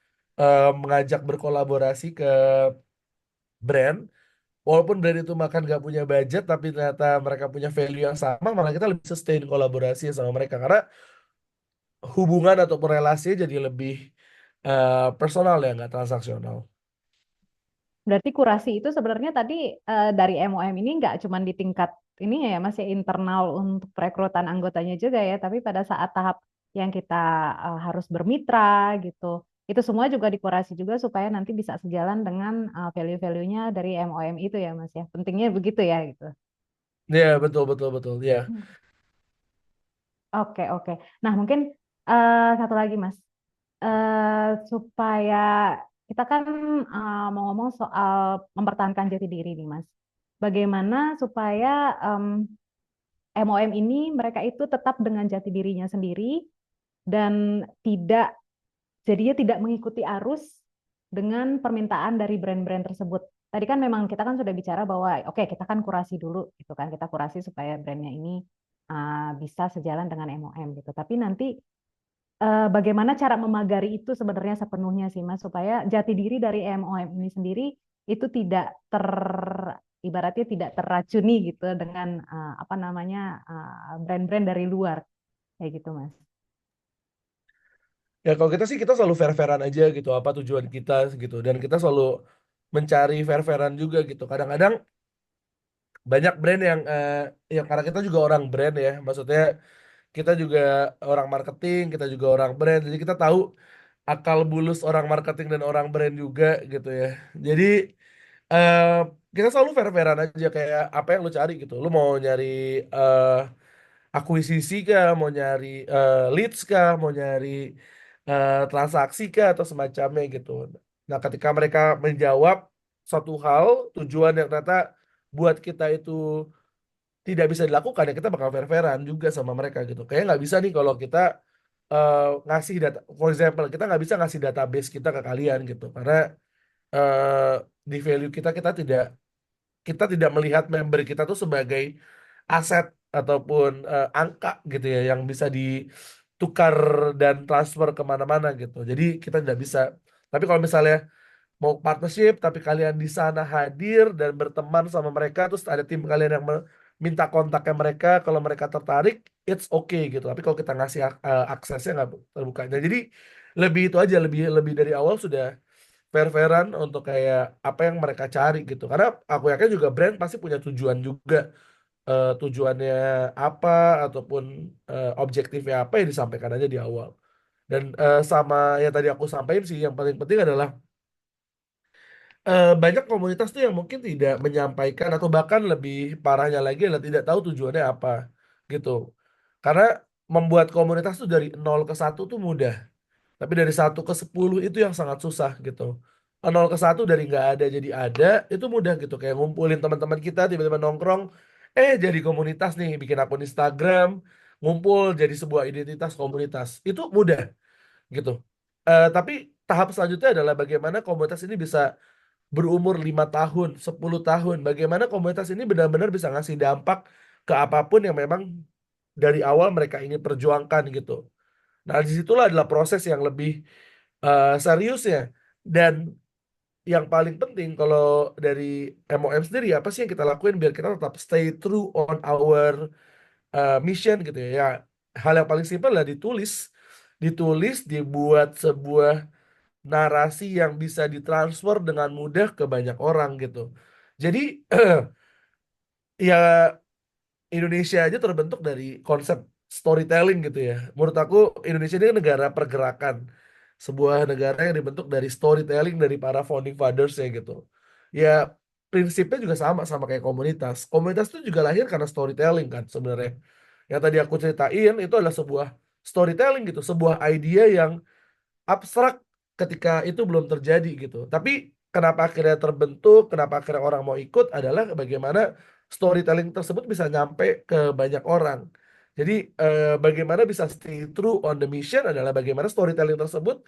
mengajak berkolaborasi ke brand, walaupun brand itu makan nggak punya budget tapi ternyata mereka punya value yang sama, malah kita lebih sustain kolaborasi sama mereka karena hubungan ataupun relasinya jadi lebih personal ya, nggak transaksional. Berarti kurasi itu sebenarnya tadi dari MOM ini nggak cuma di tingkat ini ya masih internal untuk perekrutan anggotanya juga ya, tapi pada saat tahap yang kita harus bermitra gitu, itu semua juga dikurasi juga supaya nanti bisa sejalan dengan value-value-nya dari MOM itu ya Mas ya. Pentingnya begitu ya gitu. Iya, betul betul betul ya. Oke, oke. Nah, mungkin satu lagi Mas. Supaya kita kan mau ngomong soal mempertahankan jati diri nih Mas. Bagaimana supaya MOM ini mereka itu tetap dengan jati dirinya sendiri dan jadinya tidak mengikuti arus dengan permintaan dari brand-brand tersebut. Tadi kan memang kita kan sudah bicara bahwa oke, kita kan kurasi dulu gitu kan, kita kurasi supaya brandnya ini bisa sejalan dengan MOM gitu. Tapi nanti bagaimana cara memagari itu sebenarnya sepenuhnya sih Mas, supaya jati diri dari MOM ini sendiri itu tidak ibaratnya tidak terracuni gitu dengan apa namanya brand-brand dari luar kayak gitu Mas. Ya kalau kita sih kita selalu fair-fairan aja gitu apa tujuan kita gitu, dan kita selalu mencari fair-fairan juga gitu. Kadang-kadang banyak brand yang ya karena kita juga orang brand ya, maksudnya kita juga orang marketing, kita juga orang brand, jadi kita tahu akal bulus orang marketing dan orang brand juga gitu ya. Jadi eh kita selalu fair-fairan aja kayak apa yang lu cari gitu. Lu mau nyari eh akuisisi kah, mau nyari leads kah, mau nyari transaksi kah atau semacamnya gitu. Nah, ketika mereka menjawab suatu hal, tujuan yang ternyata buat kita itu tidak bisa dilakukan, ya kita bakal fair-fairan juga sama mereka gitu. Kayaknya nggak bisa nih kalau kita ngasih data, for example, kita nggak bisa ngasih database kita ke kalian gitu, karena eh, di value kita tidak melihat member kita tuh sebagai aset ataupun angka gitu ya yang bisa ditukar dan transfer kemana-mana gitu. Jadi kita tidak bisa. Tapi kalau misalnya mau partnership tapi kalian di sana hadir dan berteman sama mereka, terus ada tim kalian yang minta kontaknya mereka, kalau mereka tertarik it's okay gitu. Tapi kalau kita ngasih aksesnya nggak terbuka. Nah, jadi lebih itu aja, lebih lebih dari awal sudah fair-fairan untuk kayak apa yang mereka cari gitu, karena aku yakin juga brand pasti punya tujuan juga, tujuannya apa ataupun objektifnya apa yang disampaikan aja di awal. Dan sama yang tadi aku sampaikan sih, yang paling penting adalah banyak komunitas tuh yang mungkin tidak menyampaikan atau bahkan lebih parahnya lagi adalah tidak tahu tujuannya apa gitu. Karena membuat komunitas tuh dari 0 ke 1 tuh mudah, tapi dari 1 ke 10 itu yang sangat susah gitu. 0 ke 1 dari nggak ada jadi ada itu mudah gitu. Kayak ngumpulin teman-teman kita tiba-tiba nongkrong, jadi komunitas nih, bikin akun Instagram, ngumpul jadi sebuah identitas komunitas. Itu mudah gitu. Tapi tahap selanjutnya adalah bagaimana komunitas ini bisa berumur 5 tahun, 10 tahun. Bagaimana komunitas ini benar-benar bisa ngasih dampak ke apapun yang memang dari awal mereka ingin perjuangkan gitu. Nah, disitulah adalah proses yang lebih serius ya. Dan yang paling penting kalau dari MOM sendiri, apa sih yang kita lakuin biar kita tetap stay true on our mission gitu ya. Ya, hal yang paling simpel adalah ditulis, dibuat sebuah narasi yang bisa ditransfer dengan mudah ke banyak orang gitu. Jadi ya Indonesia aja terbentuk dari konsep storytelling gitu ya. Menurut aku Indonesia ini kan negara pergerakan. Sebuah negara yang dibentuk dari storytelling dari para founding fathers ya gitu. Ya prinsipnya juga sama kayak komunitas. Komunitas itu juga lahir karena storytelling kan sebenarnya. Yang tadi aku ceritain itu adalah sebuah storytelling gitu, sebuah idea yang abstrak ketika itu belum terjadi gitu. Tapi kenapa akhirnya terbentuk, kenapa akhirnya orang mau ikut adalah bagaimana storytelling tersebut bisa nyampe ke banyak orang. Jadi bagaimana bisa stay true on the mission adalah bagaimana storytelling tersebut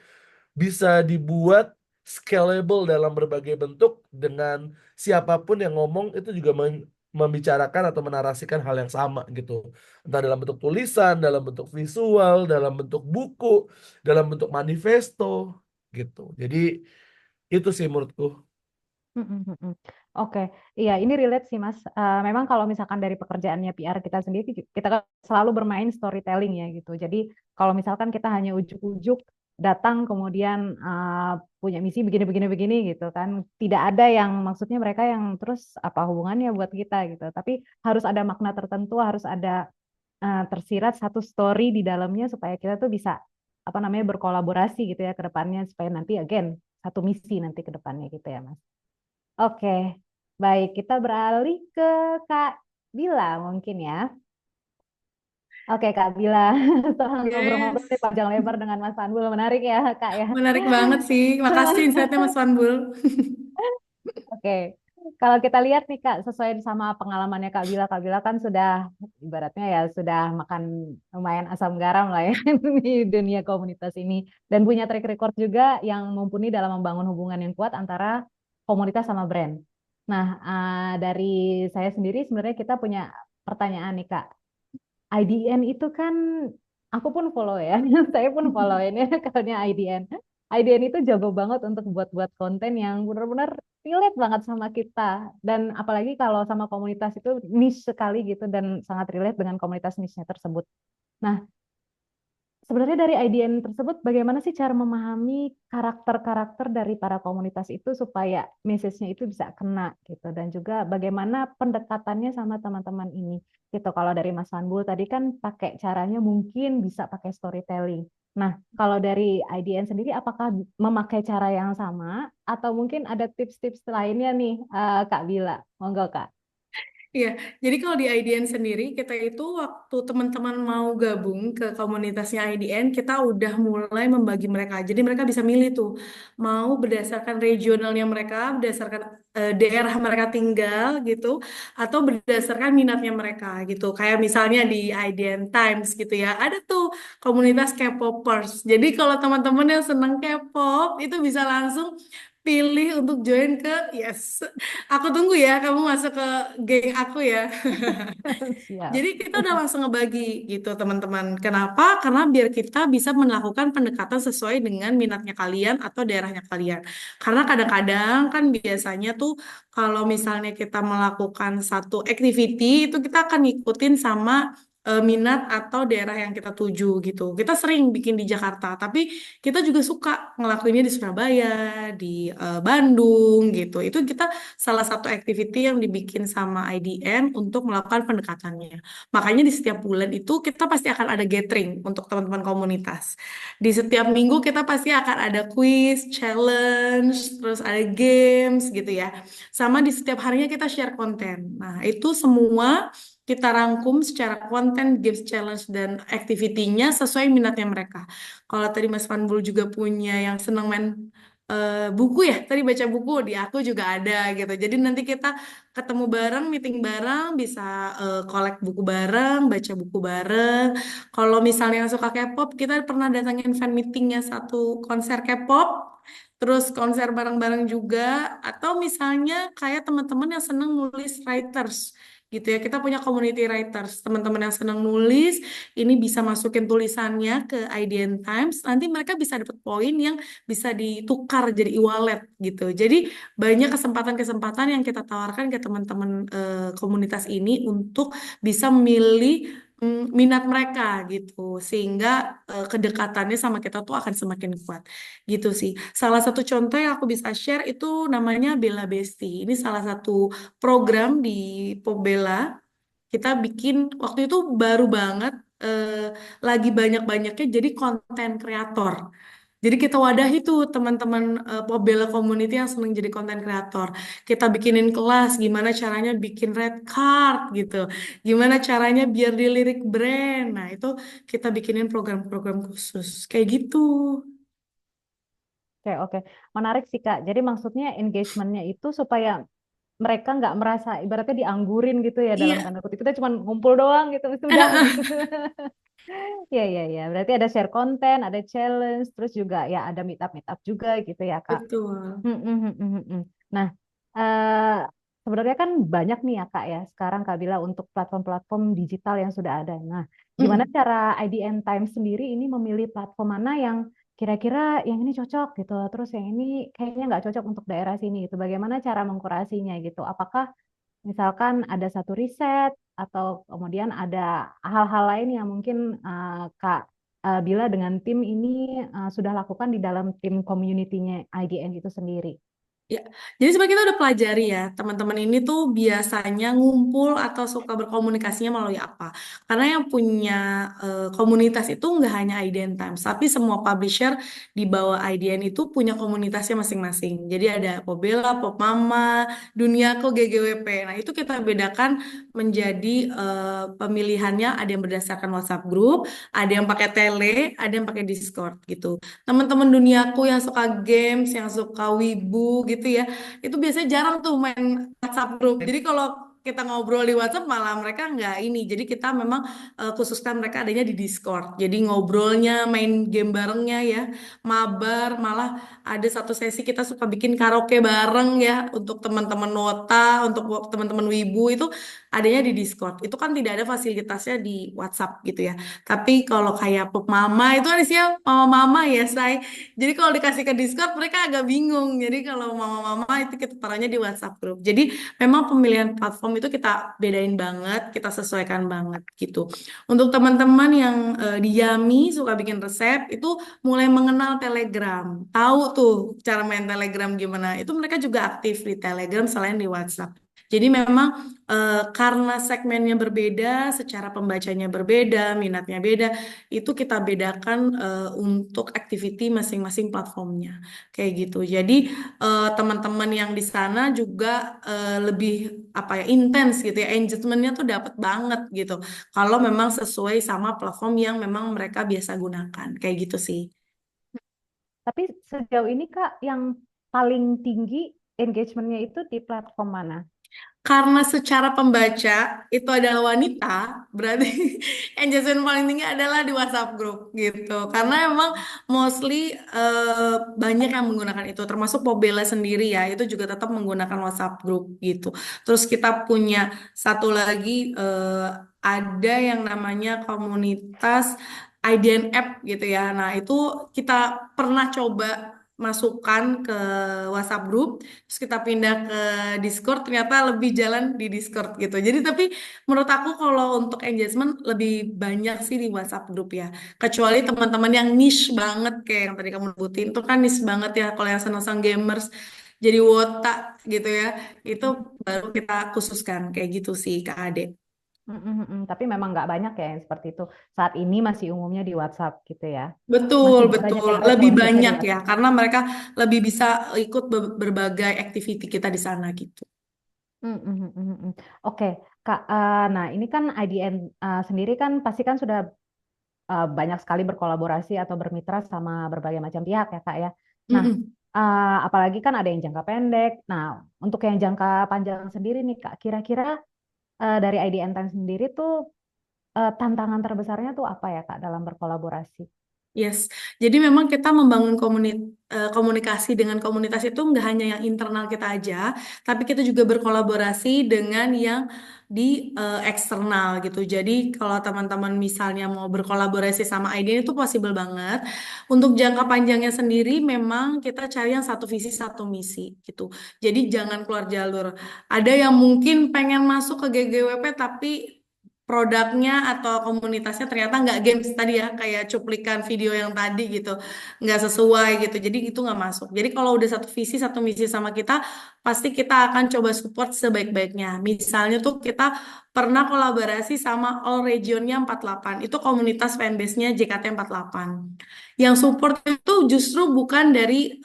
bisa dibuat scalable dalam berbagai bentuk dengan siapapun yang ngomong itu juga membicarakan atau menarasikan hal yang sama gitu. Entah dalam bentuk tulisan, dalam bentuk visual, dalam bentuk buku, dalam bentuk manifesto gitu. Jadi itu sih menurutku. Oke, iya ini relate sih Mas. Memang kalau misalkan dari pekerjaannya PR kita sendiri, kita kan selalu bermain storytelling ya gitu. Jadi kalau misalkan kita hanya ujuk-ujuk datang kemudian punya misi begini gitu kan, tidak ada yang maksudnya mereka yang terus apa hubungannya buat kita gitu. Tapi harus ada makna tertentu, harus ada tersirat satu story di dalamnya supaya kita tuh bisa apa namanya berkolaborasi gitu ya ke depannya supaya nanti again satu misi nanti ke depannya gitu ya Mas. Oke, baik. Kita beralih ke Kak Bila mungkin ya. Oke, Kak Bila. Setelah ngobrol-ngobrol Yes, nih panjang lebar dengan Mas Panbul. Menarik ya, Kak ya. menarik banget sih. Makasih insight-nya Mas Wanbul. Oke. Kalau kita lihat nih Kak, sesuai sama pengalamannya Kak Bila kan sudah ibaratnya ya sudah makan lumayan asam garam lah ya di dunia komunitas ini dan punya track record juga yang mumpuni dalam membangun hubungan yang kuat antara komunitas sama brand. Nah, dari saya sendiri sebenarnya kita punya pertanyaan nih Kak. IDN itu kan aku pun follow ya, saya pun follow ini akunnya IDN. IDN itu jago banget untuk buat-buat konten yang benar-benar relate banget sama kita. Dan apalagi kalau sama komunitas itu niche sekali gitu dan sangat relate dengan komunitas niche-nya tersebut. Nah, sebenarnya dari IDN tersebut, bagaimana sih cara memahami karakter-karakter dari para komunitas itu supaya message-nya itu bisa kena gitu, dan juga bagaimana pendekatannya sama teman-teman ini gitu. Kalau dari Mas Wanbul tadi kan pakai caranya mungkin bisa pakai storytelling. Nah, kalau dari IDN sendiri, apakah memakai cara yang sama atau mungkin ada tips-tips lainnya nih, Kak Bila? Monggo Kak. Iya, jadi kalau di IDN sendiri, kita itu waktu teman-teman mau gabung ke komunitasnya IDN, kita udah mulai membagi mereka. Jadi mereka bisa milih tuh, mau berdasarkan regionalnya mereka, berdasarkan daerah mereka tinggal gitu, atau berdasarkan minatnya mereka gitu. Kayak misalnya di IDN Times gitu ya, ada tuh komunitas K-popers. Jadi kalau teman-teman yang seneng K-pop, itu bisa langsung pilih untuk join ke yes. Aku tunggu ya, kamu masuk ke geng aku ya. Siap. Jadi kita udah langsung ngebagi gitu teman-teman. Kenapa? Karena biar kita bisa melakukan pendekatan sesuai dengan minatnya kalian atau daerahnya kalian. Karena kadang-kadang kan biasanya tuh kalau misalnya kita melakukan satu activity itu kita akan ngikutin sama minat atau daerah yang kita tuju gitu. Kita sering bikin di Jakarta, tapi kita juga suka ngelakuinnya di Surabaya, di Bandung gitu. Itu kita salah satu activity yang dibikin sama IDN untuk melakukan pendekatannya. Makanya di setiap bulan itu kita pasti akan ada gathering untuk teman-teman komunitas. Di setiap minggu kita pasti akan ada quiz, challenge, terus ada games gitu ya. Sama di setiap harinya kita share konten. Nah, itu semua kita rangkum secara konten, games, challenge, dan activity-nya sesuai minatnya mereka. Kalau tadi Mas Fanbul juga punya yang senang main buku ya, tadi baca buku di aku juga ada gitu. Jadi nanti kita ketemu bareng, meeting bareng, bisa collect buku bareng, baca buku bareng. Kalau misalnya yang suka K-pop, kita pernah datangin fan meetingnya satu konser K-pop, terus konser bareng-bareng juga. Atau misalnya kayak teman-teman yang seneng nulis writers gitu ya. Kita punya community writers, teman-teman yang senang nulis, ini bisa masukin tulisannya ke IDN Times, nanti mereka bisa dapat poin yang bisa ditukar jadi e-wallet gitu. Jadi banyak kesempatan-kesempatan yang kita tawarkan ke teman-teman komunitas ini untuk bisa memilih minat mereka gitu, sehingga kedekatannya sama kita tuh akan semakin kuat gitu sih. Salah satu contoh yang aku bisa share itu namanya Bella Besti. Ini salah satu program di Pobela. Kita bikin waktu itu baru banget, lagi banyak-banyaknya jadi konten kreator. Jadi kita wadahi tuh teman-teman Pobela Community yang seneng jadi konten kreator. Kita bikinin kelas gimana caranya bikin red card gitu. Gimana caranya biar dilirik brand. Nah, itu kita bikinin program-program khusus. Kayak gitu. Oke, oke. Menarik sih, Kak. Jadi maksudnya engagementnya itu supaya mereka nggak merasa ibaratnya dianggurin gitu ya dalam Iya, tanda kutip. Kita cuma ngumpul doang gitu, sudah gitu. Ya, ya, ya. Berarti ada share konten, ada challenge, terus juga ya ada meetup juga gitu ya, Kak. betul. Mm, mm, mm, mm, mm. Nah, eh, sebenarnya kan banyak nih ya, Kak ya. Sekarang Kak Bila untuk platform-platform digital yang sudah ada. Nah, gimana Mm. cara IDN Times sendiri ini memilih platform mana yang kira-kira yang ini cocok gitu, terus yang ini kayaknya nggak cocok untuk daerah sini gitu. Bagaimana cara mengkurasinya gitu? Apakah misalkan ada satu riset atau kemudian ada hal-hal lain yang mungkin Kak Bila dengan tim ini sudah lakukan di dalam tim community-nya IDN itu sendiri. Ya, jadi sebenarnya kita udah pelajari ya, teman-teman ini tuh biasanya ngumpul atau suka berkomunikasinya melalui apa. Karena yang punya komunitas itu nggak hanya IDN Times, tapi semua publisher di bawah IDN itu punya komunitasnya masing-masing. Jadi ada Pobela, Popmama, Duniaku, GGWP. Nah, itu kita bedakan menjadi pemilihannya ada yang berdasarkan WhatsApp group, ada yang pakai Tele, ada yang pakai Discord gitu. Teman-teman duniaku yang suka games, yang suka wibu gitu ya, itu biasanya jarang tuh main WhatsApp group. Jadi kalau kita ngobrol di WhatsApp malah mereka nggak ini. Jadi kita memang khususkan mereka adanya di Discord. Jadi ngobrolnya, main game barengnya ya, mabar, malah ada satu sesi kita suka bikin karaoke bareng ya untuk teman-teman Nota, untuk teman-teman wibu itu adanya di Discord. Itu kan tidak ada fasilitasnya di WhatsApp gitu ya. Tapi kalau kayak Pop Mama itu ada sih ya mama-mama ya, say. Jadi kalau dikasih ke Discord mereka agak bingung. Jadi kalau mama-mama itu kita taruhnya di WhatsApp group. Jadi memang pemilihan platform itu kita bedain banget, kita sesuaikan banget gitu. Untuk teman-teman yang di Yami suka bikin resep itu mulai mengenal Telegram. Tahu tuh cara main Telegram gimana. Itu mereka juga aktif di Telegram selain di WhatsApp. Jadi memang karena segmennya berbeda, secara pembacanya berbeda, minatnya beda, itu kita bedakan untuk activity masing-masing platformnya. Kayak gitu. Jadi teman-teman yang di sana juga lebih apa ya intens gitu ya, engagementnya tuh dapat banget gitu. Kalau memang sesuai sama platform yang memang mereka biasa gunakan. Kayak gitu sih. Tapi sejauh ini Kak, yang paling tinggi engagementnya itu di platform mana? Karena secara pembaca itu adalah wanita, berarti engagement paling tinggi adalah di WhatsApp group gitu. Karena emang mostly banyak yang menggunakan itu, termasuk Pobela sendiri ya, itu juga tetap menggunakan WhatsApp group gitu. Terus kita punya satu lagi ada yang namanya komunitas IDN App gitu ya. Nah, itu kita pernah coba masukkan ke WhatsApp group, terus kita pindah ke Discord, ternyata lebih jalan di Discord gitu. Jadi tapi menurut aku kalau untuk engagement lebih banyak sih di WhatsApp group ya. Kecuali teman-teman yang niche banget kayak yang tadi kamu sebutin, itu kan niche banget ya kalau yang senang gamers jadi wota gitu ya. Itu baru kita khususkan kayak gitu sih Kak Ade. Tapi memang nggak banyak ya yang seperti itu. Saat ini masih umumnya di WhatsApp gitu ya. Betul, Masih banyak betul. yang Lebih responsifnya di banyak ya, WhatsApp. karena mereka lebih bisa ikut berbagai activity kita di sana gitu. Mm, mm, mm, mm, mm. Oke, Kak. Nah, ini kan IDN sendiri kan pasti kan sudah banyak sekali berkolaborasi atau bermitra sama berbagai macam pihak ya, Kak ya. Nah, Mm-mm. apalagi kan ada yang jangka pendek. Nah, untuk yang jangka panjang sendiri nih, Kak, kira-kira dari IDN Time sendiri tuh tantangan terbesarnya tuh apa ya, Kak, dalam berkolaborasi? Yes, jadi memang kita membangun komunikasi dengan komunitas itu nggak hanya yang internal kita aja, tapi kita juga berkolaborasi dengan yang di eksternal gitu. Jadi kalau teman-teman misalnya mau berkolaborasi sama ID itu possible banget. Untuk jangka panjangnya sendiri memang kita cari yang satu visi satu misi gitu. Jadi jangan keluar jalur. Ada yang mungkin pengen masuk ke GGWP tapi produknya atau komunitasnya ternyata nggak games tadi ya kayak cuplikan video yang tadi gitu nggak sesuai gitu jadi itu nggak masuk jadi kalau udah satu visi satu misi sama kita pasti kita akan coba support sebaik-baiknya misalnya tuh kita pernah kolaborasi sama All Regionnya 48 itu komunitas fanbase-nya JKT 48 yang support itu itu justru bukan dari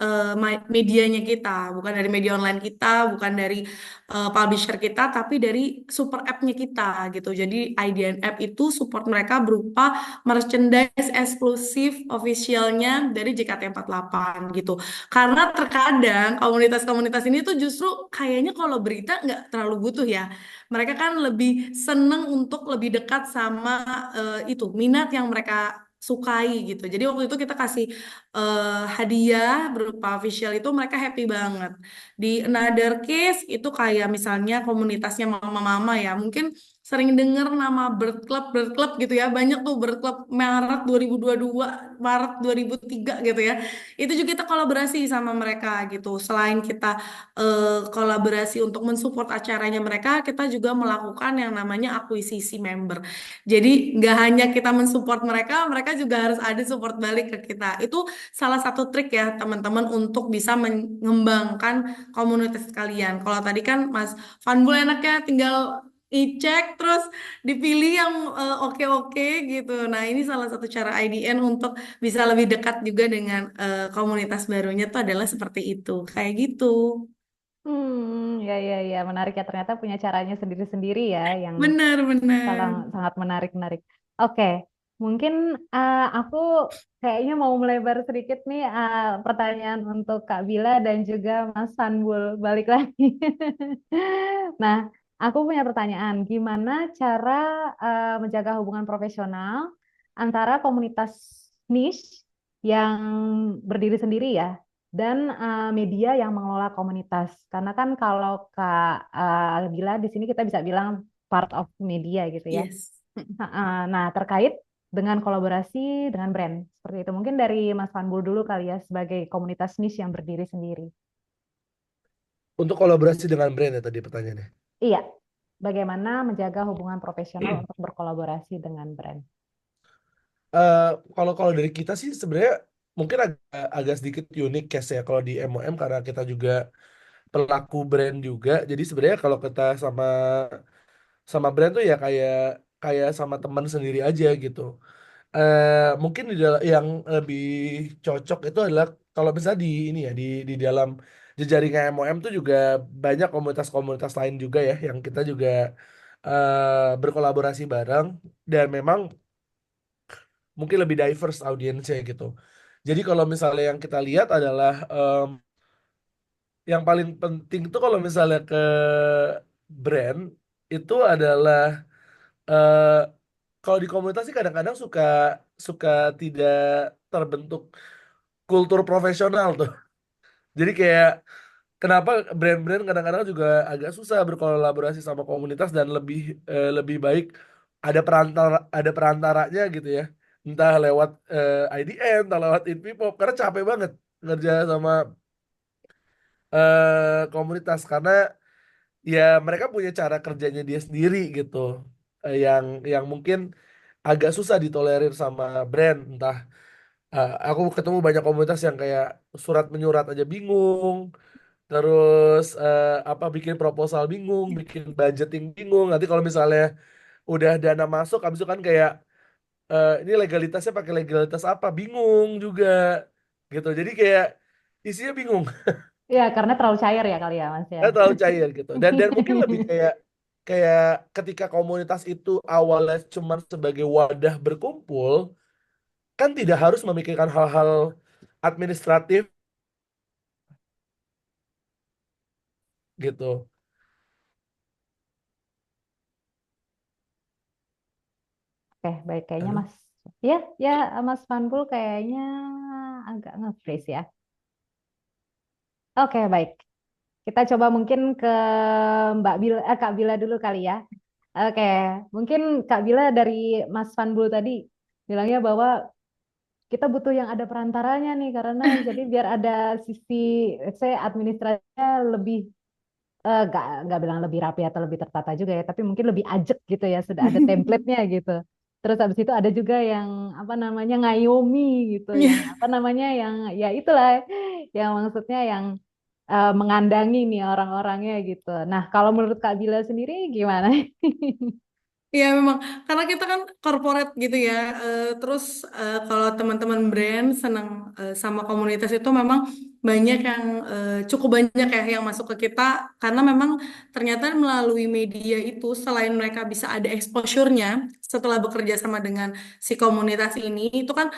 medianya kita, bukan dari media online kita, bukan dari publisher kita, tapi dari super app-nya kita gitu. Jadi IDN App itu support mereka berupa merchandise eksklusif officialnya dari JKT48 gitu. Karena terkadang komunitas-komunitas ini tuh justru kayaknya kalau berita nggak terlalu butuh ya. Mereka kan lebih seneng untuk lebih dekat sama itu minat yang mereka sukai gitu. Jadi waktu itu kita kasih hadiah berupa official itu mereka happy banget. Di another case itu kayak misalnya komunitasnya mama-mama ya. Mungkin sering denger nama Bird Club gitu ya. Banyak tuh Bird Club Maret 2022, Maret 2003 gitu ya. Itu juga kita kolaborasi sama mereka gitu. Selain kita kolaborasi untuk mensupport acaranya mereka, kita juga melakukan yang namanya akuisisi member. Jadi nggak hanya kita mensupport mereka, mereka juga harus ada support balik ke kita. Itu salah satu trik ya teman-teman untuk bisa mengembangkan komunitas kalian. Kalau tadi kan Mas Fanbul enaknya tinggal cek terus dipilih yang oke-oke gitu. Nah, ini salah satu cara IDN untuk bisa lebih dekat juga dengan komunitas barunya tuh adalah seperti itu. Kayak gitu. Ya, ya, ya, menarik ya. Ternyata punya caranya sendiri-sendiri ya, yang Benar-benar. sangat menarik. Oke, mungkin aku kayaknya mau melebar sedikit nih, pertanyaan untuk Kak Bila dan juga Mas Sanbul. Balik lagi. Nah, aku punya pertanyaan. Gimana cara menjaga hubungan profesional antara komunitas niche yang berdiri sendiri ya, dan media yang mengelola komunitas? Karena kan kalau Kak Bila di sini kita bisa bilang part of media gitu ya. Yes. Nah, terkait dengan kolaborasi dengan brand seperti itu, mungkin dari Mas Fanbul dulu kali ya, sebagai komunitas niche yang berdiri sendiri. Untuk kolaborasi dengan brand ya tadi pertanyaannya. Iya, bagaimana menjaga hubungan profesional untuk berkolaborasi dengan brand? Kalau kalau dari kita sih sebenarnya mungkin agak sedikit unik case ya kalau di MOM karena kita juga pelaku brand juga. Jadi sebenarnya kalau kita sama sama brand tuh ya kayak kayak sama teman sendiri aja gitu. Mungkin yang lebih cocok itu adalah kalau misalnya di ini ya di dalam jejaring MOM tuh juga banyak komunitas-komunitas lain juga ya yang kita juga berkolaborasi bareng dan memang mungkin lebih diverse audiensnya gitu. Jadi kalau misalnya yang kita lihat adalah yang paling penting tuh kalau misalnya ke brand itu adalah eh, kalau di komunitas sih kadang-kadang suka suka tidak terbentuk kultur profesional tuh. Jadi kayak kenapa brand-brand kadang-kadang juga agak susah berkolaborasi sama komunitas dan lebih baik ada perantaranya gitu ya. Entah lewat IDN, entah lewat InVipop karena capek banget ngerja sama komunitas karena ya mereka punya cara kerjanya dia sendiri gitu. Yang mungkin agak susah ditolerir sama brand entah aku ketemu banyak komunitas yang kayak surat menyurat aja bingung, terus apa bikin proposal bingung, bikin budgeting bingung. Nanti kalau misalnya udah dana masuk, habis itu kan kayak ini legalitasnya pakai legalitas apa, bingung juga gitu. Jadi kayak isinya bingung, Ya, karena terlalu cair ya kali ya, Mas ya. terlalu cair gitu. Dan mungkin lebih kayak kayak ketika komunitas itu awalnya cuma sebagai wadah berkumpul, kan tidak harus memikirkan hal-hal administratif gitu. Oke, baik. Kayaknya Halo? Mas, ya, ya, Mas Fanbul kayaknya agak nge-freeze ya. Oke, baik. Kita coba mungkin ke Mbak Bila, Kak Bila dulu kali ya. Oke, mungkin Kak Bila dari Mas Fanbul tadi bilangnya bahwa kita butuh yang ada perantaranya nih, karena jadi biar ada sisi, saya administrasinya lebih, nggak bilang lebih rapi atau lebih tertata juga ya, tapi mungkin lebih ajak gitu ya, sudah ada template-nya gitu. Terus habis itu ada juga yang apa namanya ngayomi gitu, yang apa namanya yang ya itulah, yang maksudnya yang mengandangi nih orang-orangnya gitu. Nah, kalau menurut Kak Bila sendiri gimana? Iya memang karena kita kan corporate gitu ya. Terus kalau teman-teman brand senang sama komunitas itu memang banyak yang cukup banyak ya yang masuk ke kita karena memang ternyata melalui media itu selain mereka bisa ada exposure-nya setelah bekerja sama dengan si komunitas ini itu kan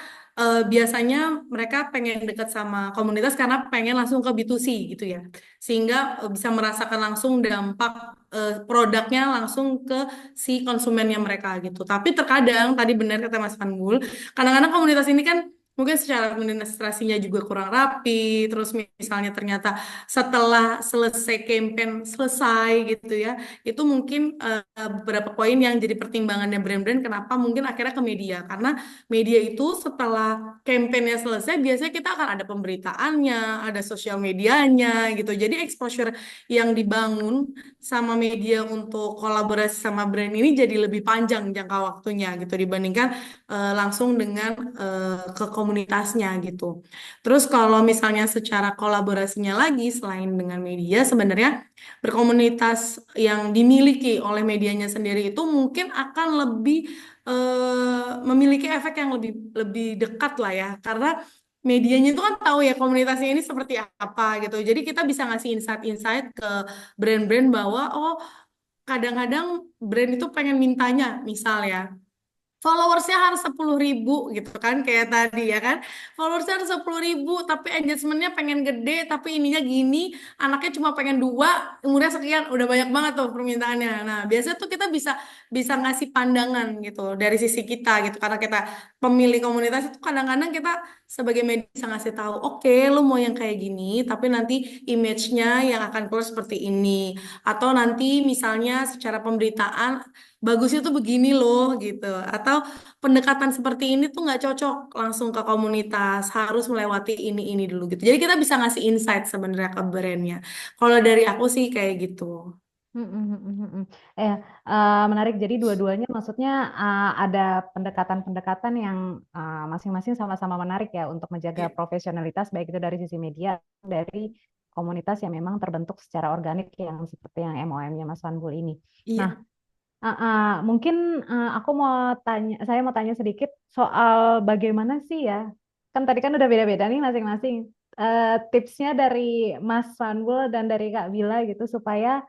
biasanya mereka pengen dekat sama komunitas karena pengen langsung ke B2C gitu ya. Sehingga bisa merasakan langsung dampak produknya langsung ke si konsumennya mereka gitu. Tapi terkadang tadi benar kata Mas Panggul, kadang-kadang komunitas ini kan mungkin secara administrasinya juga kurang rapi, terus misalnya ternyata setelah selesai campaign selesai gitu ya, itu mungkin beberapa poin yang jadi pertimbangannya brand-brand kenapa mungkin akhirnya ke media karena media itu setelah campaignnya selesai biasanya kita akan ada pemberitaannya, ada sosial medianya gitu. Jadi exposure yang dibangun sama media untuk kolaborasi sama brand ini jadi lebih panjang jangka waktunya gitu dibandingkan langsung dengan ke komunitasnya gitu. Terus kalau misalnya secara kolaborasinya lagi selain dengan media sebenarnya berkomunitas yang dimiliki oleh medianya sendiri itu mungkin akan lebih memiliki efek yang lebih lebih dekat lah ya karena medianya itu kan tahu ya komunitasnya ini seperti apa gitu. Jadi kita bisa ngasih insight-insight ke brand-brand bahwa oh kadang-kadang brand itu pengen mintanya misal ya followersnya harus 10.000 gitu kan kayak tadi ya kan followersnya harus 10.000 tapi engagementnya pengen gede tapi ininya gini anaknya cuma pengen dua umurnya sekian udah banyak banget tuh permintaannya nah biasanya tuh kita bisa bisa ngasih pandangan gitu dari sisi kita gitu karena kita pemilih komunitas itu kadang-kadang kita sebagai media bisa ngasih tahu oke lu mau yang kayak gini tapi nanti image-nya yang akan keluar seperti ini atau nanti misalnya secara pemberitaan bagusnya tuh begini loh gitu atau pendekatan seperti ini tuh nggak cocok langsung ke komunitas harus melewati ini dulu gitu jadi kita bisa ngasih insight sebenarnya ke brandnya kalau dari aku sih kayak gitu. Mm, mm, mm, mm, mm. Menarik. Jadi dua-duanya maksudnya ada pendekatan-pendekatan yang masing-masing sama-sama menarik ya untuk menjaga Iya. profesionalitas baik itu dari sisi media, dari komunitas yang memang terbentuk secara organik yang seperti yang MOM-nya Mas Wanbul ini. Nah, Iya. mungkin saya mau tanya sedikit soal bagaimana sih ya, kan tadi kan udah beda-beda nih masing-masing tipsnya dari Mas Wanbul dan dari Kak Bila gitu supaya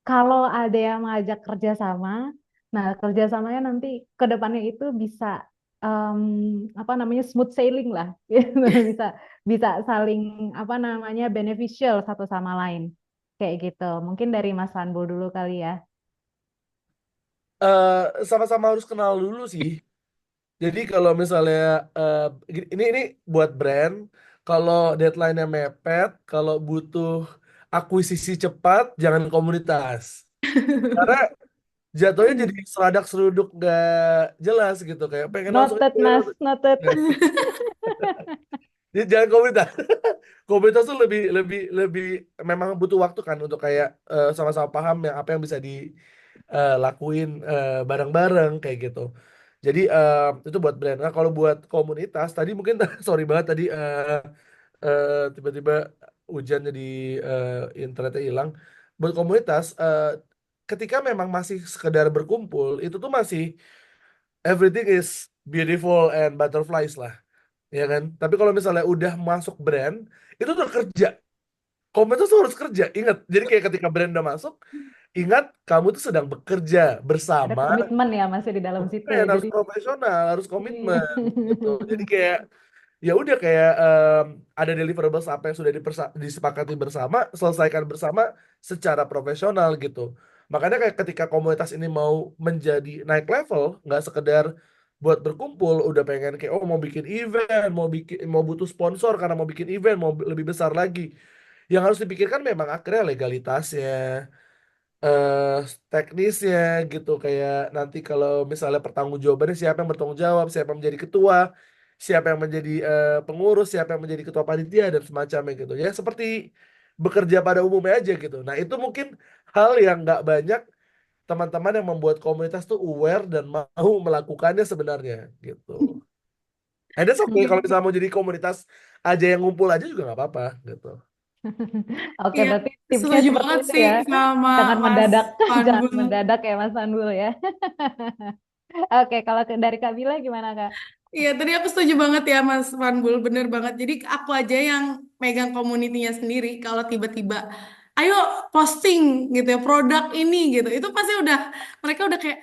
kalau ada yang mengajak kerjasama, nah kerjasamanya nanti ke depannya itu bisa em, apa namanya smooth sailing lah, gitu. Bisa bisa saling apa namanya beneficial satu sama lain, kayak gitu. Mungkin dari Mas Wanbul dulu kali ya. Sama-sama harus kenal dulu sih. Jadi kalau misalnya ini buat brand, kalau deadline-nya mepet, kalau butuh akuisisi cepat, jangan komunitas. Karena jatuhnya jadi seradak seruduk gak jelas gitu kayak pengen langsung Noted Mas, noted. Jadi jangan komunitas. Komunitas tuh lebih lebih lebih memang butuh waktu kan untuk kayak sama-sama paham yang apa yang bisa dilakuin bareng-bareng kayak gitu. Jadi itu buat brand. Nah, kalau buat komunitas tadi mungkin sorry banget tadi tiba-tiba hujan jadi internetnya hilang. Buat komunitas ketika memang masih sekedar berkumpul itu tuh masih everything is beautiful and butterflies lah, ya kan? Tapi kalau misalnya udah masuk brand itu tuh kerja. Komunitas tuh harus kerja. Ingat, jadi kayak ketika brand udah masuk, ingat kamu tuh sedang bekerja Ada bersama. komitmen ya masih di dalam situ ya. Harus Jadi profesional, harus komitmen gitu. Jadi kayak ya udah kayak ada deliverables apa yang sudah disepakati bersama, selesaikan bersama secara profesional gitu. Makanya kayak ketika komunitas ini mau menjadi naik level, nggak sekedar buat berkumpul, udah pengen kayak oh mau bikin event, mau butuh sponsor karena mau bikin event, mau lebih besar lagi. Yang harus dipikirkan memang akhirnya legalitasnya, eh teknisnya gitu kayak nanti kalau misalnya pertanggungjawabannya siapa yang bertanggung jawab, siapa yang menjadi ketua, siapa yang menjadi pengurus, siapa yang menjadi ketua panitia dan semacamnya gitu ya seperti bekerja pada umumnya aja gitu. Nah itu mungkin hal yang nggak banyak teman-teman yang membuat komunitas tuh aware dan mau melakukannya sebenarnya gitu. And that's okay kalau misalnya mau jadi komunitas aja yang ngumpul aja juga nggak apa-apa gitu. Oke, Iya, berarti tipsnya setuju seperti banget itu sih ya. sama Jangan Mas mendadak, jangan Panbul. mendadak ya Mas Panbul ya. Oke, kalau dari Kak Bila gimana Kak? Iya, tadi aku setuju banget ya Mas Panbul, bener banget. Jadi aku aja yang megang komunitinya sendiri, kalau tiba-tiba, ayo posting gitu ya, produk ini gitu, itu pasti udah, mereka udah kayak,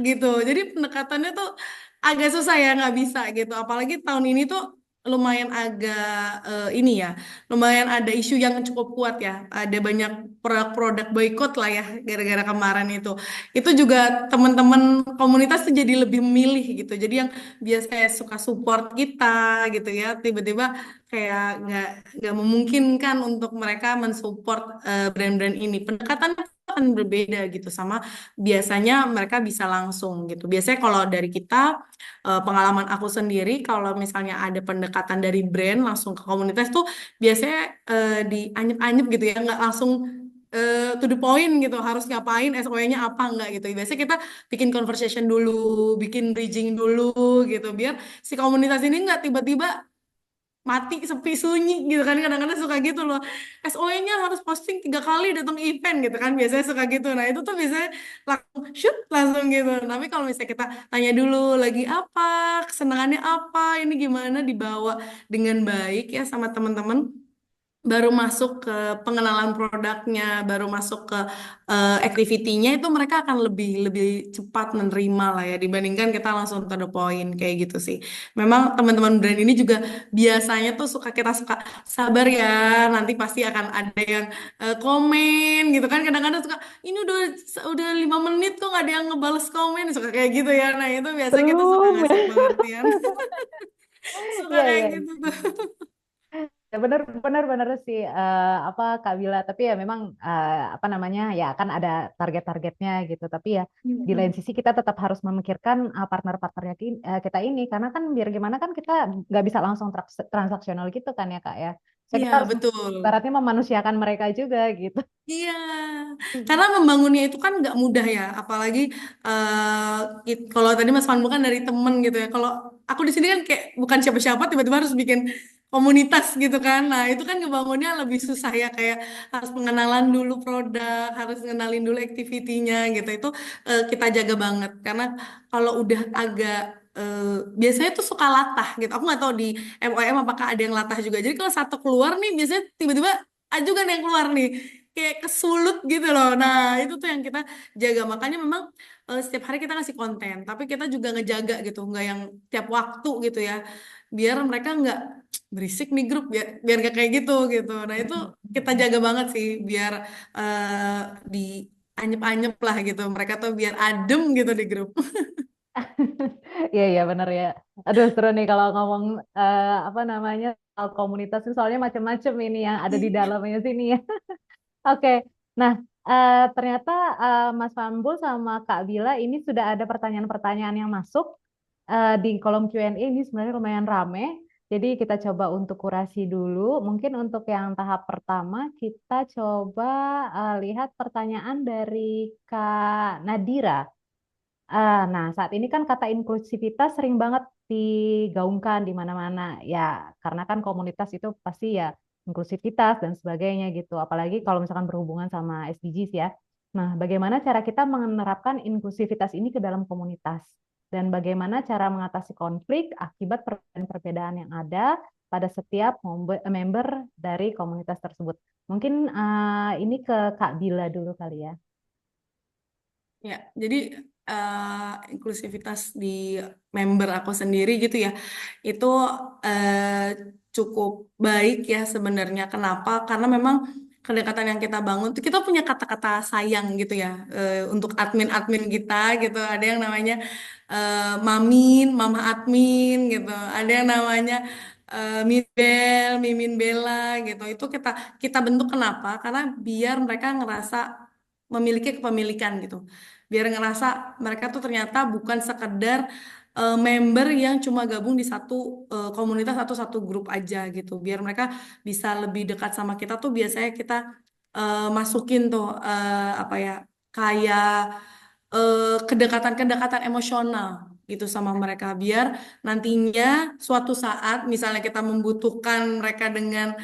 gitu. Jadi pendekatannya tuh agak susah ya, nggak bisa gitu. Apalagi tahun ini tuh lumayan agak ini ya, lumayan ada isu yang cukup kuat ya. Ada banyak produk-produk boykot lah ya, gara-gara kemarin itu. Itu juga teman-teman komunitas tuh jadi lebih memilih gitu. Jadi yang biasanya suka support kita gitu ya tiba-tiba kayak nggak memungkinkan untuk mereka mensupport brand-brand ini pendekatan akan berbeda gitu sama biasanya mereka bisa langsung gitu biasanya kalau dari kita pengalaman aku sendiri kalau misalnya ada pendekatan dari brand langsung ke komunitas tuh biasanya dianyep-anyep gitu ya nggak langsung to the point gitu harus ngapain SOE-nya apa enggak gitu biasanya kita bikin conversation dulu, bikin bridging dulu gitu biar si komunitas ini nggak tiba-tiba mati sepi sunyi gitu kan kadang-kadang suka gitu loh SOE-nya harus posting 3 kali datang event gitu kan biasanya suka gitu nah itu tuh biasanya langsung shoot langsung gitu tapi kalau misalnya kita tanya dulu lagi apa kesenangannya apa ini gimana dibawa dengan baik ya sama teman-teman baru masuk ke pengenalan produknya, baru masuk ke activity-nya itu mereka akan lebih lebih cepat menerima lah ya dibandingkan kita langsung to the point kayak gitu sih. Memang teman-teman brand ini juga biasanya tuh kita suka sabar ya, nanti pasti akan ada yang komen gitu kan kadang-kadang suka ini udah 5 menit kok nggak ada yang ngebales komen suka kayak gitu ya. Nah, itu biasanya kita suka Belum ngasih ya. pengertian. Suka Iya, kayak iya. gitu tuh. Ya benar benar benar sih apa Kak Bila tapi ya memang apa namanya ya kan ada target-targetnya gitu tapi ya di lain sisi kita tetap harus memikirkan partner-partnernya kita ini karena kan biar gimana kan kita nggak bisa langsung transaksional gitu kan ya Kak ya. So Iya, kita harus betul. ibaratnya memanusiakan mereka juga gitu. Iya, karena membangunnya itu kan nggak mudah ya, apalagi kalau tadi Mas Fanbu kan dari temen gitu ya. Kalau aku di sini kan kayak bukan siapa-siapa, tiba-tiba harus bikin komunitas gitu kan. Nah itu kan ngebangunnya lebih susah ya, kayak harus pengenalan dulu produk, harus ngenalin dulu aktivitinya gitu. Itu kita jaga banget, karena kalau udah agak biasanya tuh suka latah gitu. Aku nggak tahu di MOM apakah ada yang latah juga. Jadi kalau satu keluar nih, biasanya tiba-tiba ajukan yang keluar nih kayak kesulut gitu loh. Nah, itu tuh yang kita jaga. Makanya memang setiap hari kita ngasih konten, tapi kita juga ngejaga gitu, nggak yang tiap waktu gitu ya. Biar mereka nggak berisik nih grup ya, biar nggak kayak gitu gitu. Nah, itu kita jaga banget sih biar di anyep-anyep lah gitu. Mereka tuh biar adem gitu di grup. Iya iya benar ya. Aduh seru nih kalau ngomong apa namanya soal komunitas ini soalnya macam-macam ini yang ada di dalamnya sini ya. Oke, nah ternyata Mas Fambul sama Kak Bila ini sudah ada pertanyaan-pertanyaan yang masuk di kolom Q&A ini sebenarnya lumayan rame. Jadi kita coba untuk kurasi dulu. Mungkin untuk yang tahap pertama kita coba lihat pertanyaan dari Kak Nadira. Nah, saat ini kan kata inklusivitas sering banget digaungkan di mana-mana. Ya, karena kan komunitas itu pasti ya inklusivitas dan sebagainya gitu. Apalagi kalau misalkan berhubungan sama SDGs ya. Nah, bagaimana cara kita menerapkan inklusivitas ini ke dalam komunitas? Dan bagaimana cara mengatasi konflik akibat perbedaan-perbedaan yang ada pada setiap member dari komunitas tersebut? Mungkin ini ke Kak Bila dulu kali ya. Ya, jadi inklusivitas di member aku sendiri gitu ya, itu cukup baik ya sebenarnya. Kenapa? Karena memang kedekatan yang kita bangun tuh kita punya kata-kata sayang gitu ya untuk admin-admin kita gitu. Ada yang namanya Mamin, Mama Admin gitu. Ada yang namanya Mibel, Mimin Bella gitu. Itu kita kita bentuk kenapa? Karena biar mereka ngerasa memiliki kepemilikan gitu biar ngerasa mereka tuh ternyata bukan sekedar member yang cuma gabung di satu komunitas atau satu grup aja gitu biar mereka bisa lebih dekat sama kita tuh biasanya kita masukin tuh apa ya kayak kedekatan-kedekatan emosional gitu sama mereka biar nantinya suatu saat misalnya kita membutuhkan mereka dengan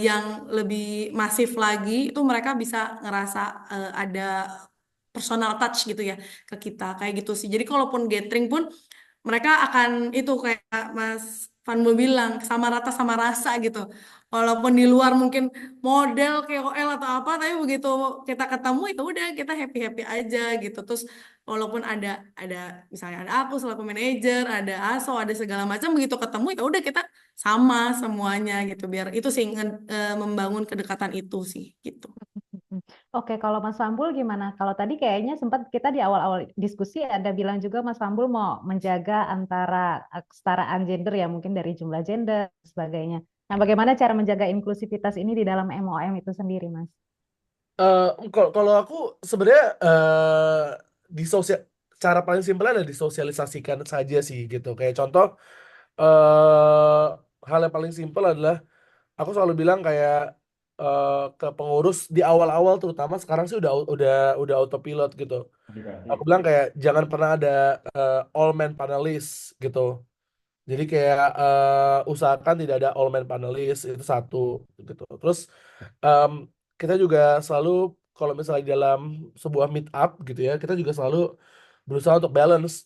yang lebih masif lagi itu mereka bisa ngerasa ada personal touch gitu ya ke kita kayak gitu sih. Jadi kalaupun gathering pun mereka akan itu kayak Mas Vanbo bilang sama rata sama rasa gitu. Walaupun di luar mungkin model KOL atau apa, tapi begitu kita ketemu itu udah kita happy happy aja gitu. Terus walaupun ada misalnya ada aku selaku manajer, ada ASO, ada segala macam begitu ketemu itu udah kita sama semuanya gitu. Biar itu sih membangun kedekatan itu sih gitu. Mm. Oke, kalau Mas Fambul gimana? Kalau tadi kayaknya sempat kita di awal-awal diskusi ada bilang juga Mas Fambul mau menjaga antara kesetaraan gender ya, mungkin dari jumlah gender dan sebagainya. Nah, bagaimana cara menjaga inklusivitas ini di dalam MOM itu sendiri, Mas? Kalau aku sebenarnya di sosial cara paling simpel adalah disosialisasikan saja sih gitu. Kayak contoh eh hal yang paling simpel adalah aku selalu bilang kayak ke pengurus di awal-awal terutama sekarang sih udah autopilot gitu. Aku bilang kayak jangan pernah ada all man panelist gitu. Jadi kayak usahakan tidak ada all man panelist itu satu gitu. Terus em, kita juga selalu kalau misalnya di dalam sebuah meet up gitu ya, kita juga selalu berusaha untuk balance.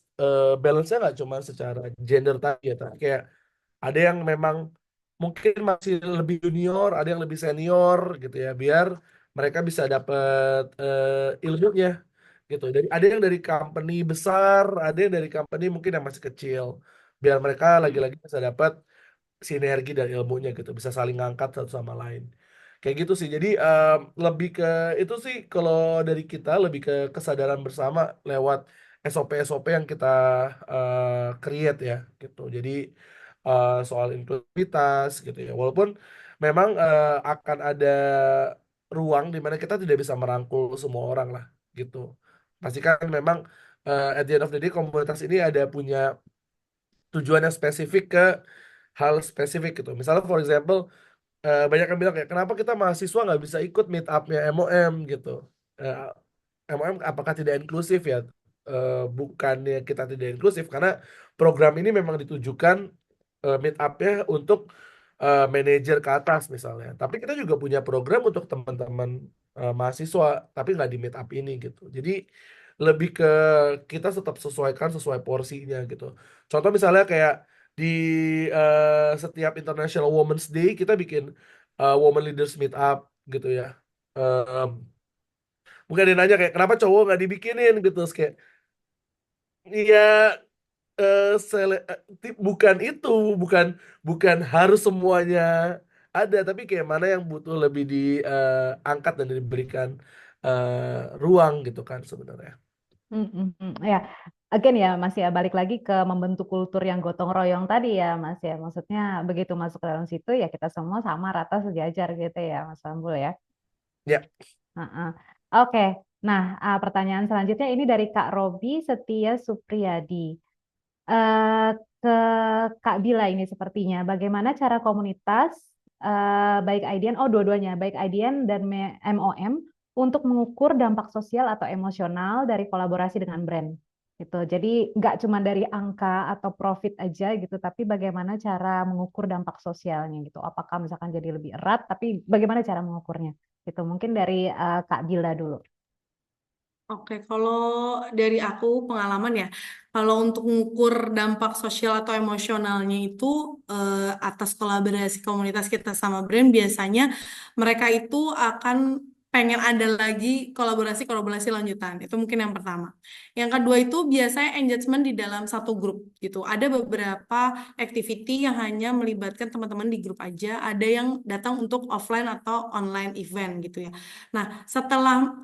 Balance-nya nggak cuma secara gender tadi ya, tapi kayak ada yang memang mungkin masih lebih junior, ada yang lebih senior gitu ya, biar mereka bisa dapat ilmunya gitu. Jadi ada yang dari company besar, ada yang dari company mungkin yang masih kecil, biar mereka lagi-lagi bisa dapat sinergi dan ilmunya gitu, bisa saling ngangkat satu sama lain. Kayak gitu sih. Jadi lebih ke itu sih kalau dari kita lebih ke kesadaran bersama lewat SOP-SOP yang kita create ya gitu. Jadi soal inklusivitas gitu ya. Walaupun memang akan ada ruang di mana kita tidak bisa merangkul semua orang lah gitu. Pasti kan memang at the end of the day komunitas ini ada punya tujuan yang spesifik ke hal spesifik gitu. Misalnya for example banyak yang bilang kayak kenapa kita mahasiswa nggak bisa ikut meet up-nya MOM gitu. MOM apakah tidak inklusif ya? Bukannya kita tidak inklusif karena program ini memang ditujukan meet up-nya untuk manajer ke atas misalnya. Tapi kita juga punya program untuk teman-teman mahasiswa, tapi nggak di meet up ini gitu. Jadi lebih ke kita tetap sesuaikan sesuai porsinya gitu. Contoh misalnya kayak di setiap International Women's Day kita bikin Women Leaders Meet Up gitu ya. Em, Mungkin ada yang nanya kayak kenapa cowok nggak dibikinin gitu. Terus kayak iya bukan itu, bukan bukan harus semuanya ada, tapi kayak mana yang butuh lebih diangkat dan diberikan ruang gitu kan sebenarnya. Ya, again ya Mas ya, balik lagi ke membentuk kultur yang gotong royong tadi ya Mas ya. Maksudnya begitu masuk ke dalam situ ya kita semua sama rata sejajar gitu ya Mas Fambul ya. Ya. Heeh. Oke, nah pertanyaan selanjutnya ini dari Kak Robi Setia Supriyadi. Ke Kak Bila ini sepertinya, bagaimana cara komunitas baik IDN, dua-duanya, baik IDN dan MOM untuk mengukur dampak sosial atau emosional dari kolaborasi dengan brand gitu. Jadi nggak cuma dari angka atau profit aja gitu, tapi bagaimana cara mengukur dampak sosialnya gitu. Apakah misalkan jadi lebih erat, tapi bagaimana cara mengukurnya? Gitu. Mungkin dari Kak Bila dulu. Oke, kalau dari aku pengalaman ya, kalau untuk mengukur dampak sosial atau emosionalnya itu atas kolaborasi komunitas kita sama brand, biasanya mereka itu akan pengen ada lagi kolaborasi-kolaborasi lanjutan. Itu mungkin yang pertama. Yang kedua itu biasanya engagement di dalam satu grup gitu. Ada beberapa activity yang hanya melibatkan teman-teman di grup aja, ada yang datang untuk offline atau online event gitu ya. Nah, setelah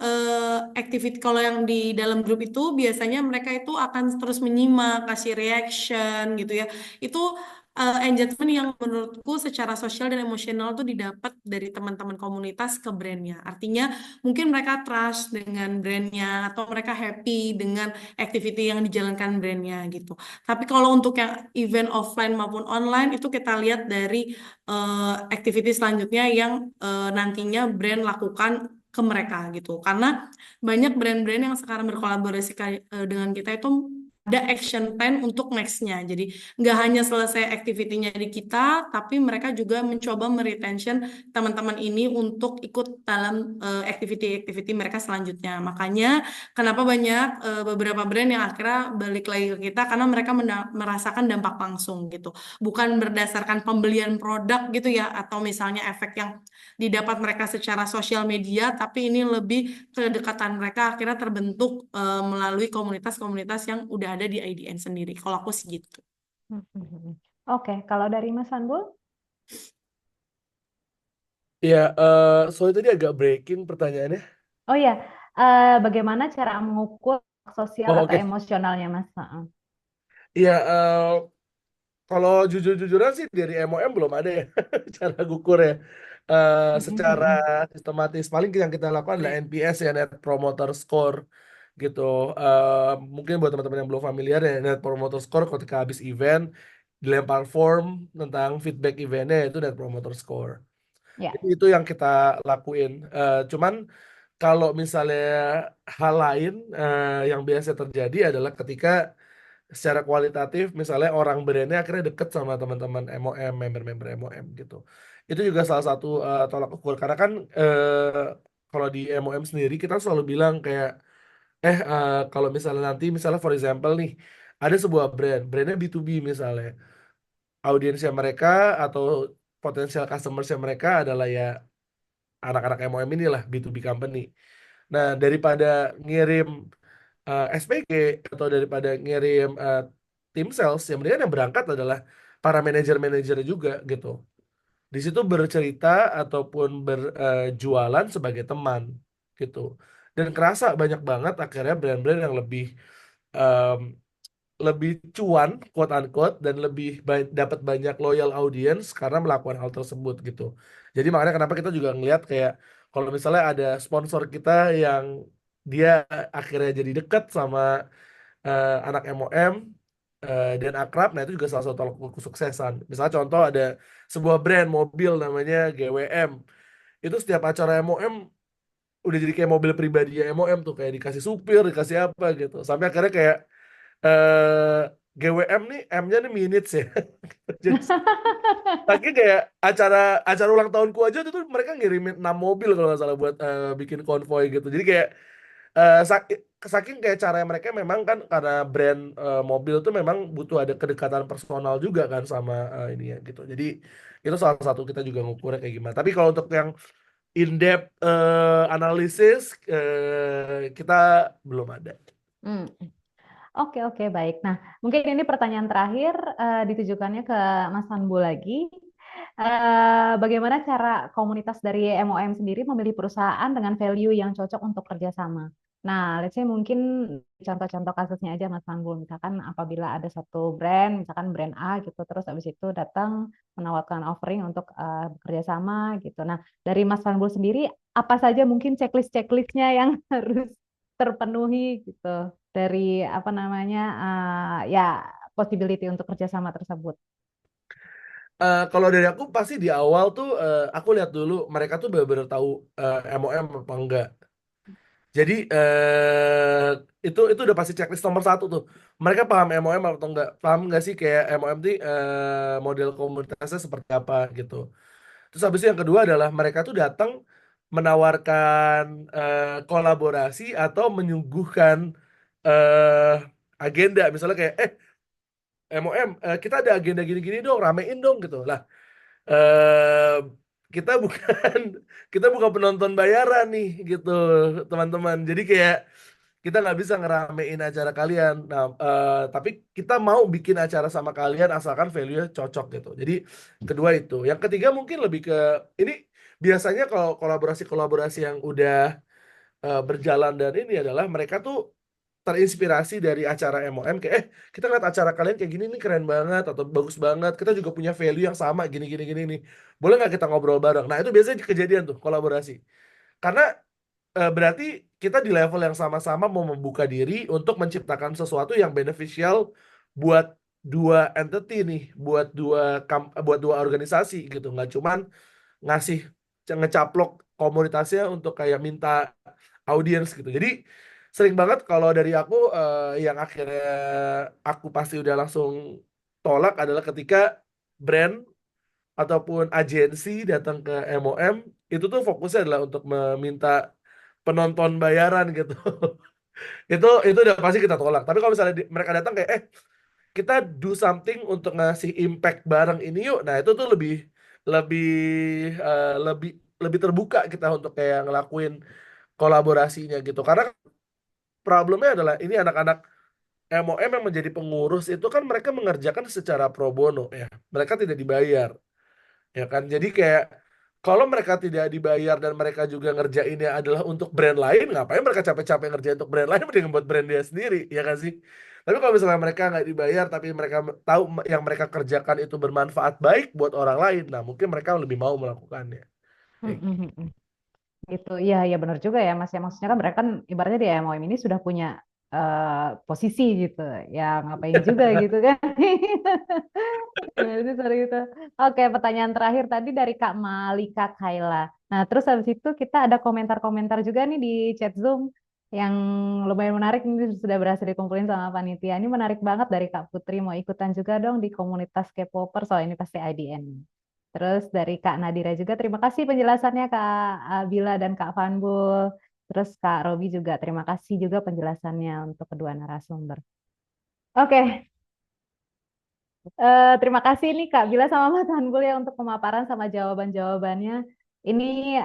activity kalau yang di dalam grup itu biasanya mereka itu akan terus menyimak, kasih reaction gitu ya. Itu engagement yang menurutku secara sosial dan emosional tuh didapat dari teman-teman komunitas ke brandnya. Artinya mungkin mereka trust dengan brandnya atau mereka happy dengan activity yang dijalankan brandnya gitu. Tapi kalau untuk yang event offline maupun online itu kita lihat dari activity selanjutnya yang nantinya brand lakukan ke mereka gitu. Karena banyak brand-brand yang sekarang berkolaborasi dengan kita itu ada action plan untuk next-nya. Jadi nggak hanya selesai activity-nya di kita, tapi mereka juga mencoba meretention teman-teman ini untuk ikut dalam activity-activity mereka selanjutnya. Makanya kenapa banyak beberapa brand yang akhirnya balik lagi ke kita karena mereka merasakan dampak langsung gitu. Bukan berdasarkan pembelian produk gitu ya, atau misalnya efek yang didapat mereka secara sosial media, tapi ini lebih kedekatan mereka akhirnya terbentuk melalui komunitas-komunitas yang udah ada di IDN sendiri. Kalau aku sih gitu. Oke, kalau dari Mas Sanbul? Ya, sorry tadi agak breaking pertanyaannya. Oh ya, bagaimana cara mengukur sosial Oh, atau oke. emosionalnya, Mas? Iya, kalau jujur-jujuran sih dari MOM belum ada ya cara ngukur ya. Secara sistematis paling yang kita lakukan adalah NPS ya, Net Promoter Score gitu. Mungkin buat teman-teman yang belum familiar ya, Net Promoter Score ketika habis event dilempar form tentang feedback eventnya itu Net Promoter Score. Ya. Itu yang kita lakuin. Cuman kalau misalnya hal lain yang biasa terjadi adalah ketika secara kualitatif misalnya orang brandnya akhirnya deket sama teman-teman MOM, member-member MOM gitu. Itu juga salah satu tolak ukur karena kan kalau di MOM sendiri kita selalu bilang kayak kalau misalnya nanti misalnya for example nih ada sebuah brandnya B2B misalnya, audiensnya mereka atau potensial customersnya mereka adalah ya anak-anak MOM inilah B2B company. Nah, daripada ngirim SPG atau daripada ngirim tim sales, yang mendingan yang berangkat adalah para manajer-manajer juga gitu. Di situ bercerita ataupun berjualan sebagai teman gitu. Dan kerasa banyak banget akhirnya brand-brand yang em, lebih cuan quote unquote dan lebih dapat banyak loyal audience karena melakukan hal tersebut gitu. Jadi makanya kenapa kita juga ngelihat kayak kalau misalnya ada sponsor kita yang dia akhirnya jadi dekat sama anak MOM dan akrab, nah itu juga salah satu tolak ukur kesuksesan. Misalnya contoh ada sebuah brand mobil namanya GWM, itu setiap acara MOM udah jadi kayak mobil pribadi MOM tuh, kayak dikasih supir, dikasih apa gitu, sampai akhirnya kayak eh GWM nih M-nya nih minutes ya. Jadi lagi kayak acara acara ulang tahunku aja tuh mereka ngirimin 6 mobil kalau nggak salah buat bikin konvoy gitu. Jadi kayak saking kayak cara mereka memang kan karena brand mobil tuh memang butuh ada kedekatan personal juga kan sama ini ya gitu. Jadi itu salah satu kita juga ngukurnya kayak gimana. Tapi kalau untuk yang in-depth analisis kita belum ada. Oke, oke, baik. Nah, mungkin ini pertanyaan terakhir ditujukannya ke Mas Sanbul lagi. Bagaimana cara komunitas dari MOM sendiri memilih perusahaan dengan value yang cocok untuk kerjasama? Nah, let's say mungkin contoh-contoh kasusnya aja Mas Sanbul. Misalkan apabila ada satu brand, misalkan brand A gitu, terus habis itu datang menawarkan offering untuk bekerja sama gitu. Nah, dari Mas Sanbul sendiri, apa saja mungkin checklist-checklistnya yang harus terpenuhi gitu dari apa namanya ya possibility untuk kerjasama tersebut. Kalau dari aku pasti di awal tuh aku lihat dulu mereka tuh benar-benar tahu MOM apa enggak. Jadi itu udah pasti checklist nomor satu tuh. Mereka paham MOM atau enggak? Paham nggak sih kayak MOM tuh model komunitasnya seperti apa gitu. Terus habis itu yang kedua adalah mereka tuh datang menawarkan kolaborasi atau menyuguhkan eh agenda. Misalnya kayak MOM kita ada agenda gini-gini dong, ramein dong gitu lah. eh kita bukan kita bukan penonton bayaran nih gitu teman-teman. Jadi kayak kita nggak bisa ngeramein acara kalian. Nah, tapi kita mau bikin acara sama kalian asalkan value-nya cocok gitu. Jadi kedua itu. Yang ketiga mungkin lebih ke ini biasanya kalau kolaborasi-kolaborasi yang udah berjalan dan ini adalah mereka tuh terinspirasi dari acara MOM kayak kita lihat acara kalian kayak gini nih keren banget atau bagus banget, kita juga punya value yang sama gini gini gini nih, boleh nggak kita ngobrol bareng. Nah itu biasanya kejadian tuh kolaborasi karena berarti kita di level yang sama-sama mau membuka diri untuk menciptakan sesuatu yang beneficial buat dua entity nih, buat dua organisasi gitu, nggak cuman ngasih ngecaplok komunitasnya untuk kayak minta audiens gitu. Jadi sering banget kalau dari aku yang akhirnya aku pasti udah langsung tolak adalah ketika brand ataupun agensi datang ke MOM itu tuh fokusnya adalah untuk meminta penonton bayaran gitu. Itu udah pasti kita tolak. Tapi kalau misalnya mereka datang kayak kita do something untuk ngasih impact bareng ini yuk. Nah, itu tuh lebih lebih lebih lebih terbuka kita untuk kayak ngelakuin kolaborasinya gitu. Karena problemnya adalah ini anak-anak MOM yang menjadi pengurus itu kan mereka mengerjakan secara pro bono ya. Mereka tidak dibayar. Ya kan? Jadi kayak kalau mereka tidak dibayar dan mereka juga ngerjainnya adalah untuk brand lain, ngapain mereka capek-capek ngerjain untuk brand lain, mending buat brand dia sendiri, ya kan sih? Tapi kalau misalnya mereka nggak dibayar, tapi mereka tahu yang mereka kerjakan itu bermanfaat baik buat orang lain, nah mungkin mereka lebih mau melakukannya. Kayak gitu. Mm-mm. Gitu, iya, ya benar juga ya Mas. Ya maksudnya kan mereka kan ibaratnya di MOM ini sudah punya posisi gitu, ya ngapain juga gitu kan? Ya, itu sorry itu. Oke, pertanyaan terakhir tadi dari Kak Malika Kaila. Nah, terus habis itu kita ada komentar-komentar juga nih di chat Zoom yang lumayan menarik. Ini sudah berhasil dikumpulin sama panitia. Ini menarik banget dari Kak Putri. Mau ikutan juga dong di komunitas K-popers. Soal ini pasti IDN. Terus dari Kak Nadira juga, terima kasih penjelasannya Kak Bila dan Kak Vanbul. Terus Kak Robi juga, terima kasih juga penjelasannya untuk kedua narasumber. Oke, terima kasih nih Kak Bila sama Mas Hanbul ya untuk pemaparan sama jawaban-jawabannya. Ini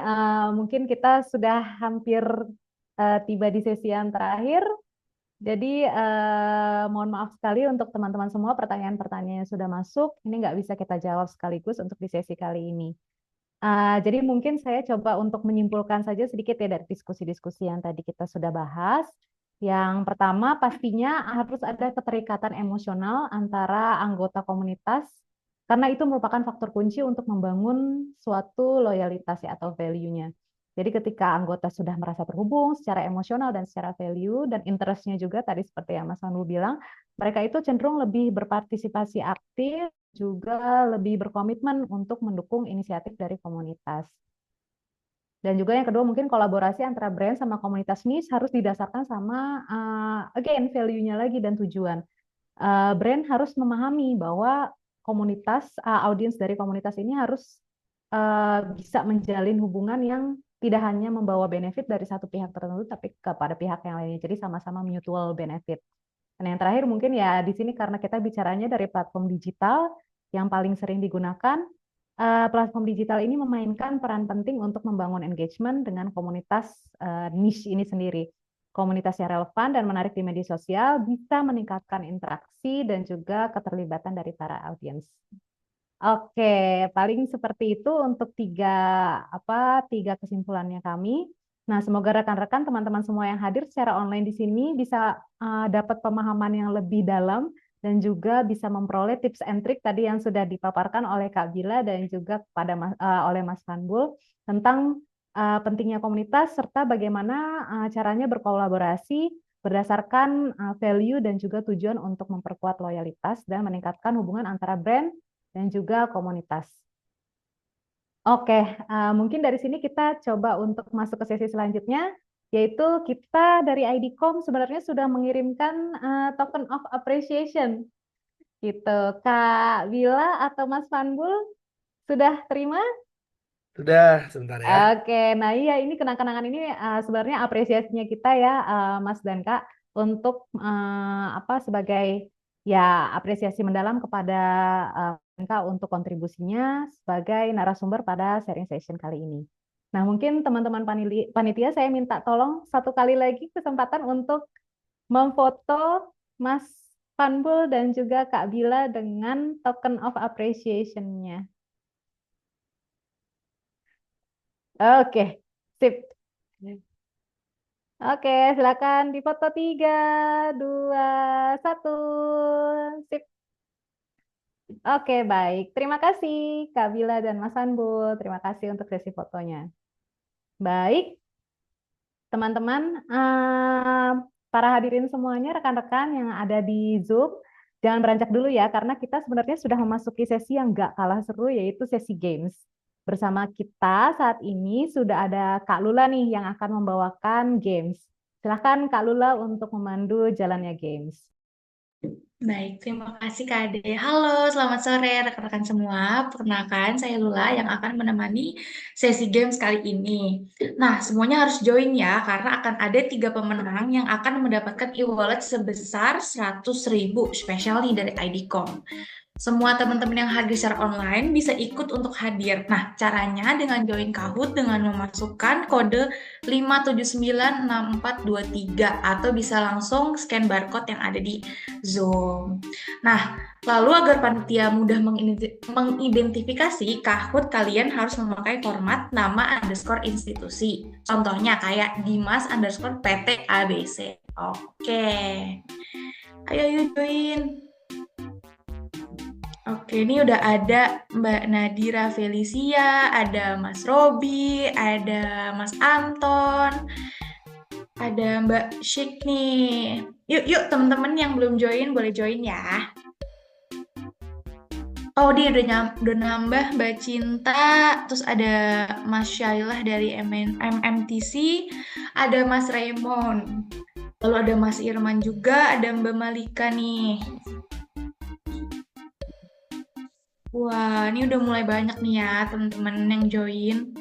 mungkin kita sudah hampir tiba di sesi yang terakhir. Jadi mohon maaf sekali untuk teman-teman semua pertanyaan-pertanyaan yang sudah masuk. Ini nggak bisa kita jawab sekaligus untuk di sesi kali ini. Jadi mungkin saya coba untuk menyimpulkan saja sedikit ya dari diskusi-diskusi yang tadi kita sudah bahas. Yang pertama pastinya harus ada keterikatan emosional antara anggota komunitas karena itu merupakan faktor kunci untuk membangun suatu loyalitas ya, atau value-nya. Jadi ketika anggota sudah merasa terhubung secara emosional dan secara value dan interest-nya juga tadi seperti yang Mas Wanul bilang, mereka itu cenderung lebih berpartisipasi aktif, juga lebih berkomitmen untuk mendukung inisiatif dari komunitas. Dan juga yang kedua mungkin kolaborasi antara brand sama komunitas ini harus didasarkan sama again value-nya lagi dan tujuan. Brand harus memahami bahwa komunitas audiens dari komunitas ini harus bisa menjalin hubungan yang tidak hanya membawa benefit dari satu pihak tertentu tapi kepada pihak yang lainnya. Jadi sama-sama mutual benefit. Dan yang terakhir mungkin ya di sini karena kita bicaranya dari platform digital yang paling sering digunakan, platform digital ini memainkan peran penting untuk membangun engagement dengan komunitas niche ini sendiri. Komunitas yang relevan dan menarik di media sosial bisa meningkatkan interaksi dan juga keterlibatan dari para audiens. Oke, paling seperti itu untuk tiga kesimpulannya kami. Nah, semoga rekan-rekan teman-teman semua yang hadir secara online di sini bisa dapat pemahaman yang lebih dalam dan juga bisa memperoleh tips and trick tadi yang sudah dipaparkan oleh Kak Bila dan juga oleh Mas Vanbul tentang pentingnya komunitas serta bagaimana caranya berkolaborasi berdasarkan value dan juga tujuan untuk memperkuat loyalitas dan meningkatkan hubungan antara brand dan juga komunitas. Oke, mungkin dari sini kita coba untuk masuk ke sesi selanjutnya, yaitu kita dari IDCOM sebenarnya sudah mengirimkan token of appreciation. Gitu. Kak Bila atau Mas Vanbul sudah terima? Sudah, sebentar ya. Oke, nah iya ini kenang-kenangan ini sebenarnya apresiasinya kita ya Mas dan Kak untuk sebagai ya apresiasi mendalam kepada Kak untuk kontribusinya sebagai narasumber pada sharing session kali ini. Nah mungkin teman-teman panitia saya minta tolong satu kali lagi kesempatan untuk memfoto Mas Vanbul dan juga Kak Bila dengan token of appreciation-nya. Oke, sip. Oke, silakan difoto 3, 2, 1. Sip. Oke, baik. Terima kasih Kak Bila dan Mas Vanbul. Terima kasih untuk sesi fotonya. Baik, teman-teman, para hadirin semuanya, rekan-rekan yang ada di Zoom, jangan beranjak dulu ya, karena kita sebenarnya sudah memasuki sesi yang gak kalah seru, yaitu sesi games. Bersama kita saat ini sudah ada Kak Lula nih yang akan membawakan games. Silakan Kak Lula untuk memandu jalannya games. Baik, terima kasih Kak Ade. Halo, selamat sore rekan-rekan semua. Perkenalkan, saya Lula yang akan menemani sesi games kali ini. Nah, semuanya harus join ya, karena akan ada 3 pemenang yang akan mendapatkan e-wallet sebesar 100.000 spesial nih dari IDCOM. Semua teman-teman yang hadir secara online bisa ikut untuk hadir. Nah, caranya dengan join Kahoot dengan memasukkan kode 5796423 atau bisa langsung scan barcode yang ada di Zoom. Nah, lalu agar panitia mudah mengidentifikasi Kahoot, kalian harus memakai format nama underscore institusi. Contohnya kayak Dimas underscore PT ABC. Oke. Ayo join. Oke, ini udah ada Mbak Nadira Felicia, ada Mas Robi, ada Mas Anton, ada Mbak Syik nih. Yuk teman-teman yang belum join boleh join ya. Oh, dia udah nambah Mbak Cinta, terus ada Mas Syailah dari MMTC, ada Mas Raymond, lalu ada Mas Irman juga, ada Mbak Malika nih. Wah, ini udah mulai banyak nih ya teman-teman yang join.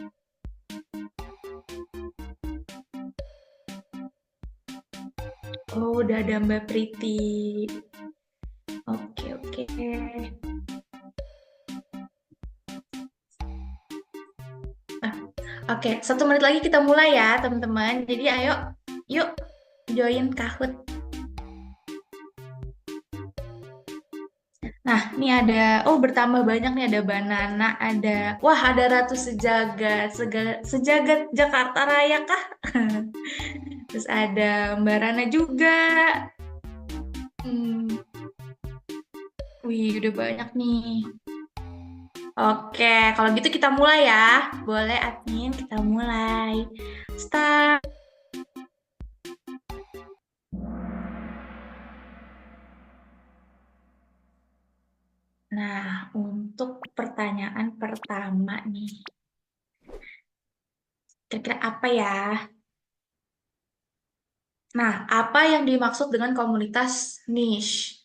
Oh, udah ada Mbak Priti. Oke. Oke, 1 menit lagi kita mulai ya teman-teman. Jadi ayo, yuk join Kahoot. Nah, ini ada, bertambah banyak nih, ada Banana, ada Ratu Sejagat Jakarta Raya kah? Terus ada Mbak Rana juga. Wih, udah banyak nih. Oke, kalau gitu kita mulai ya. Boleh admin, kita mulai. Start. Nah, untuk pertanyaan pertama nih. Kira-kira apa ya? Nah, apa yang dimaksud dengan komunitas niche?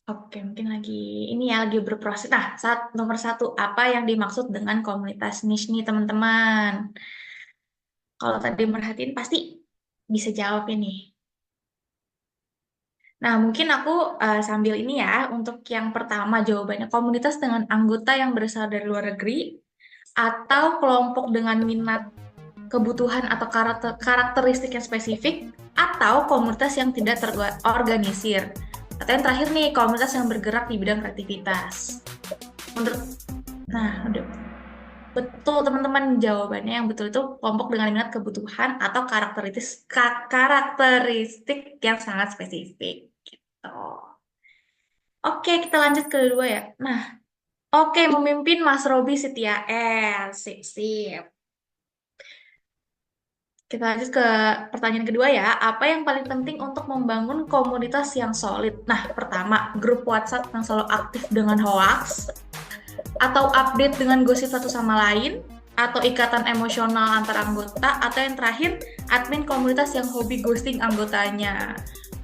Oke, mungkin lagi berproses. Nah, nomor 1, apa yang dimaksud dengan komunitas niche nih, teman-teman? Kalau tadi merhatiin pasti bisa jawab ini. Nah, mungkin aku sambil ini ya, untuk yang pertama jawabannya, komunitas dengan anggota yang berasal dari luar negeri, atau kelompok dengan minat, kebutuhan, atau karakteristik yang spesifik, atau komunitas yang tidak terorganisir. Atau yang terakhir nih, komunitas yang bergerak di bidang kreativitas. Nah, udah betul teman-teman, jawabannya yang betul itu kelompok dengan minat, kebutuhan, atau karakteristik yang sangat spesifik. Gitu. Oke, kita lanjut ke kedua ya. Nah, oke, memimpin Mas Robi Setia R. Sip. Kita lanjut ke pertanyaan kedua ya. Apa yang paling penting untuk membangun komunitas yang solid? Nah, pertama, grup WhatsApp yang selalu aktif dengan hoax, atau update dengan gosip satu sama lain, atau ikatan emosional antar anggota, atau yang terakhir, admin komunitas yang hobi ghosting anggotanya.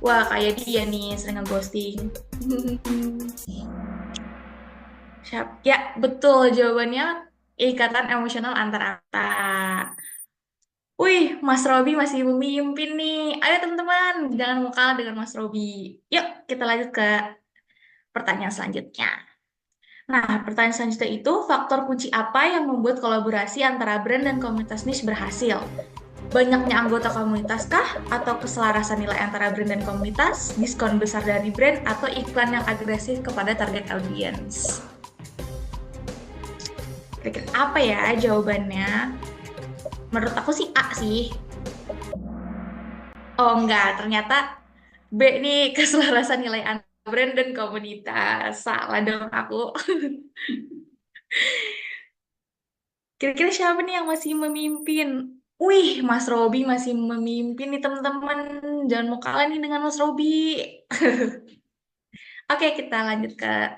Wah, kayak dia nih, sering nge-ghosting. Siap. Ya, betul jawabannya ikatan emosional antar anggota. Wih, Mas Robi masih memimpin nih. Ayo teman-teman, jangan mau kalah dengan Mas Robi. Yuk, kita lanjut ke pertanyaan selanjutnya. Nah, pertanyaan selanjutnya itu, faktor kunci apa yang membuat kolaborasi antara brand dan komunitas niche berhasil? Banyaknya anggota komunitas kah? Atau keselarasan nilai antara brand dan komunitas? Diskon besar dari brand? Atau iklan yang agresif kepada target audience? Kira-kira apa ya jawabannya? Menurut aku sih A sih. Oh enggak, ternyata B nih, keselarasan nilai antara brand dan komunitas. Salah dong aku. Kira-kira siapa nih yang masih memimpin? Wih, Mas Robi masih memimpin nih teman-teman. Jangan mau kalah nih dengan Mas Robi. Oke, kita lanjut ke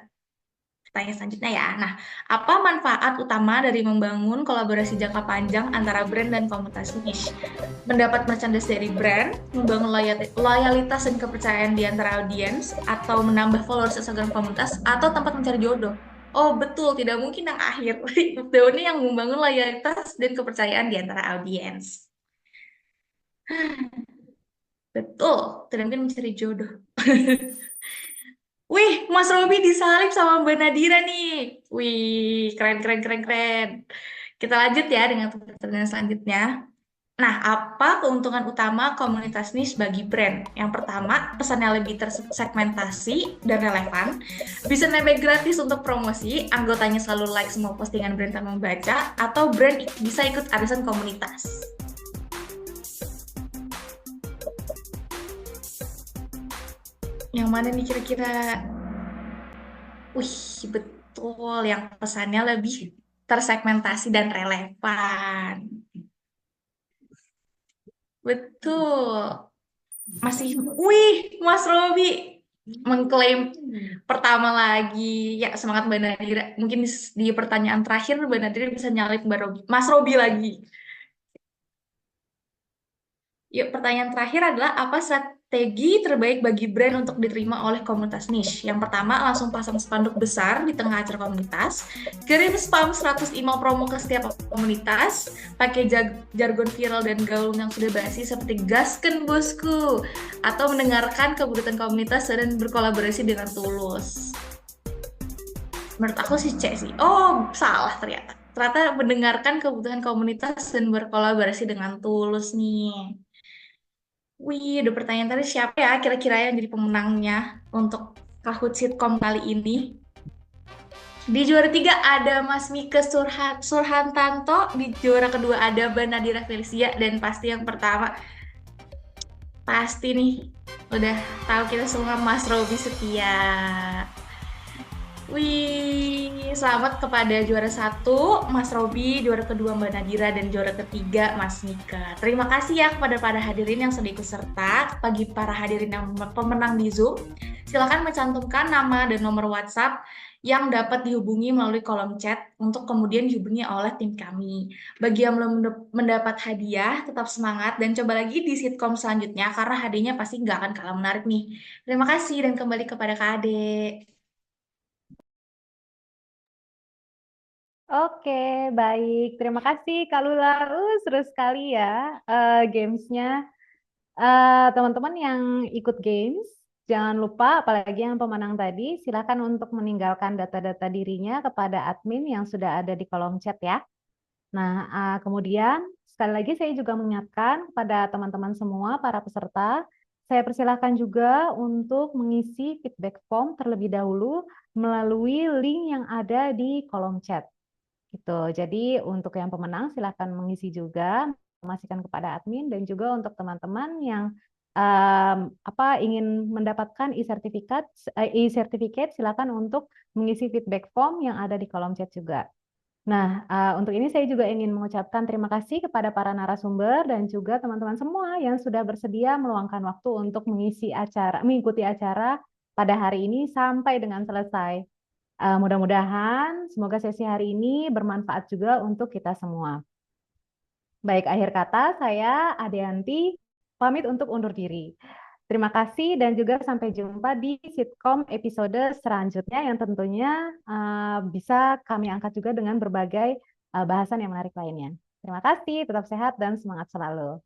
Pertanyaan selanjutnya ya. Nah, apa manfaat utama dari membangun kolaborasi jangka panjang antara brand dan komunitas niche? Mendapat merchandise dari brand, membangun loyalitas dan kepercayaan di antara audiens, atau menambah followers Instagram komunitas, atau tempat mencari jodoh? Oh betul, tidak mungkin yang akhir. Ini yang membangun loyalitas dan kepercayaan di antara audiens. Betul, tidak mungkin mencari jodoh. Wih, Mas Robi disalib sama Mbak Nadira nih. Wih, keren. Kita lanjut ya dengan pertanyaan selanjutnya. Nah, apa keuntungan utama komunitas niche bagi brand? Yang pertama, pesannya lebih tersegmentasi dan relevan. Bisa nembak gratis untuk promosi, anggotanya selalu like semua postingan brand tanpa membaca, atau brand bisa ikut arisan komunitas. Yang mana nih kira-kira? Wih, betul. Yang pesannya lebih tersegmentasi dan relevan. Betul. Wih, Mas Robi mengklaim pertama lagi. Ya, semangat Mbak Nadira. Mungkin di pertanyaan terakhir Mbak Nadira bisa nyalip Mas Robi lagi. Yuk, pertanyaan terakhir adalah apa strategi terbaik bagi brand untuk diterima oleh komunitas niche? Yang pertama, langsung pasang spanduk besar di tengah acara komunitas, kirim spam 100 email promo ke setiap komunitas, pakai jargon viral dan gaul yang sudah basi seperti gasken bosku, atau mendengarkan kebutuhan komunitas dan berkolaborasi dengan tulus. Menurut aku sih C sih. Oh, salah ternyata. Ternyata mendengarkan kebutuhan komunitas dan berkolaborasi dengan tulus nih. Wih, ada pertanyaan tadi siapa ya kira-kira yang jadi pemenangnya untuk Kahoot Sitkom kali ini? Di juara 3 ada Mas Mike Surhantanto, di juara kedua ada Mbak Nadira Felicia, dan pasti yang pertama, pasti nih, udah tahu kita semua Mas Robi Setia. Wih, selamat kepada juara 1 Mas Robi, juara kedua Mbak Nadira, dan juara ketiga Mas Mika. Terima kasih ya kepada para hadirin yang sudah ikut serta. Bagi para hadirin yang pemenang di Zoom, silakan mencantumkan nama dan nomor WhatsApp yang dapat dihubungi melalui kolom chat untuk kemudian dihubungi oleh tim kami. Bagi yang belum mendapat hadiah, tetap semangat dan coba lagi di sitkom selanjutnya karena hadiahnya pasti nggak akan kalah menarik nih. Terima kasih dan kembali kepada Kak Ade. Oke, baik. Terima kasih Kak Lula. Seru sekali ya gamesnya. Teman-teman yang ikut games, jangan lupa, apalagi yang pemenang tadi, silakan untuk meninggalkan data-data dirinya kepada admin yang sudah ada di kolom chat ya. Nah, kemudian sekali lagi saya juga mengingatkan kepada teman-teman semua, para peserta, saya persilahkan juga untuk mengisi feedback form terlebih dahulu melalui link yang ada di kolom chat. Gitu. Jadi untuk yang pemenang silakan mengisi juga, informasikan kepada admin, dan juga untuk teman-teman yang ingin mendapatkan e-certificate silakan untuk mengisi feedback form yang ada di kolom chat juga. Nah, untuk ini saya juga ingin mengucapkan terima kasih kepada para narasumber dan juga teman-teman semua yang sudah bersedia meluangkan waktu untuk mengikuti acara pada hari ini sampai dengan selesai. Mudah-mudahan semoga sesi hari ini bermanfaat juga untuk kita semua. Baik, akhir kata saya Adeanti pamit untuk undur diri. Terima kasih dan juga sampai jumpa di Sitkom episode selanjutnya yang tentunya bisa kami angkat juga dengan berbagai bahasan yang menarik lainnya. Terima kasih, tetap sehat dan semangat selalu.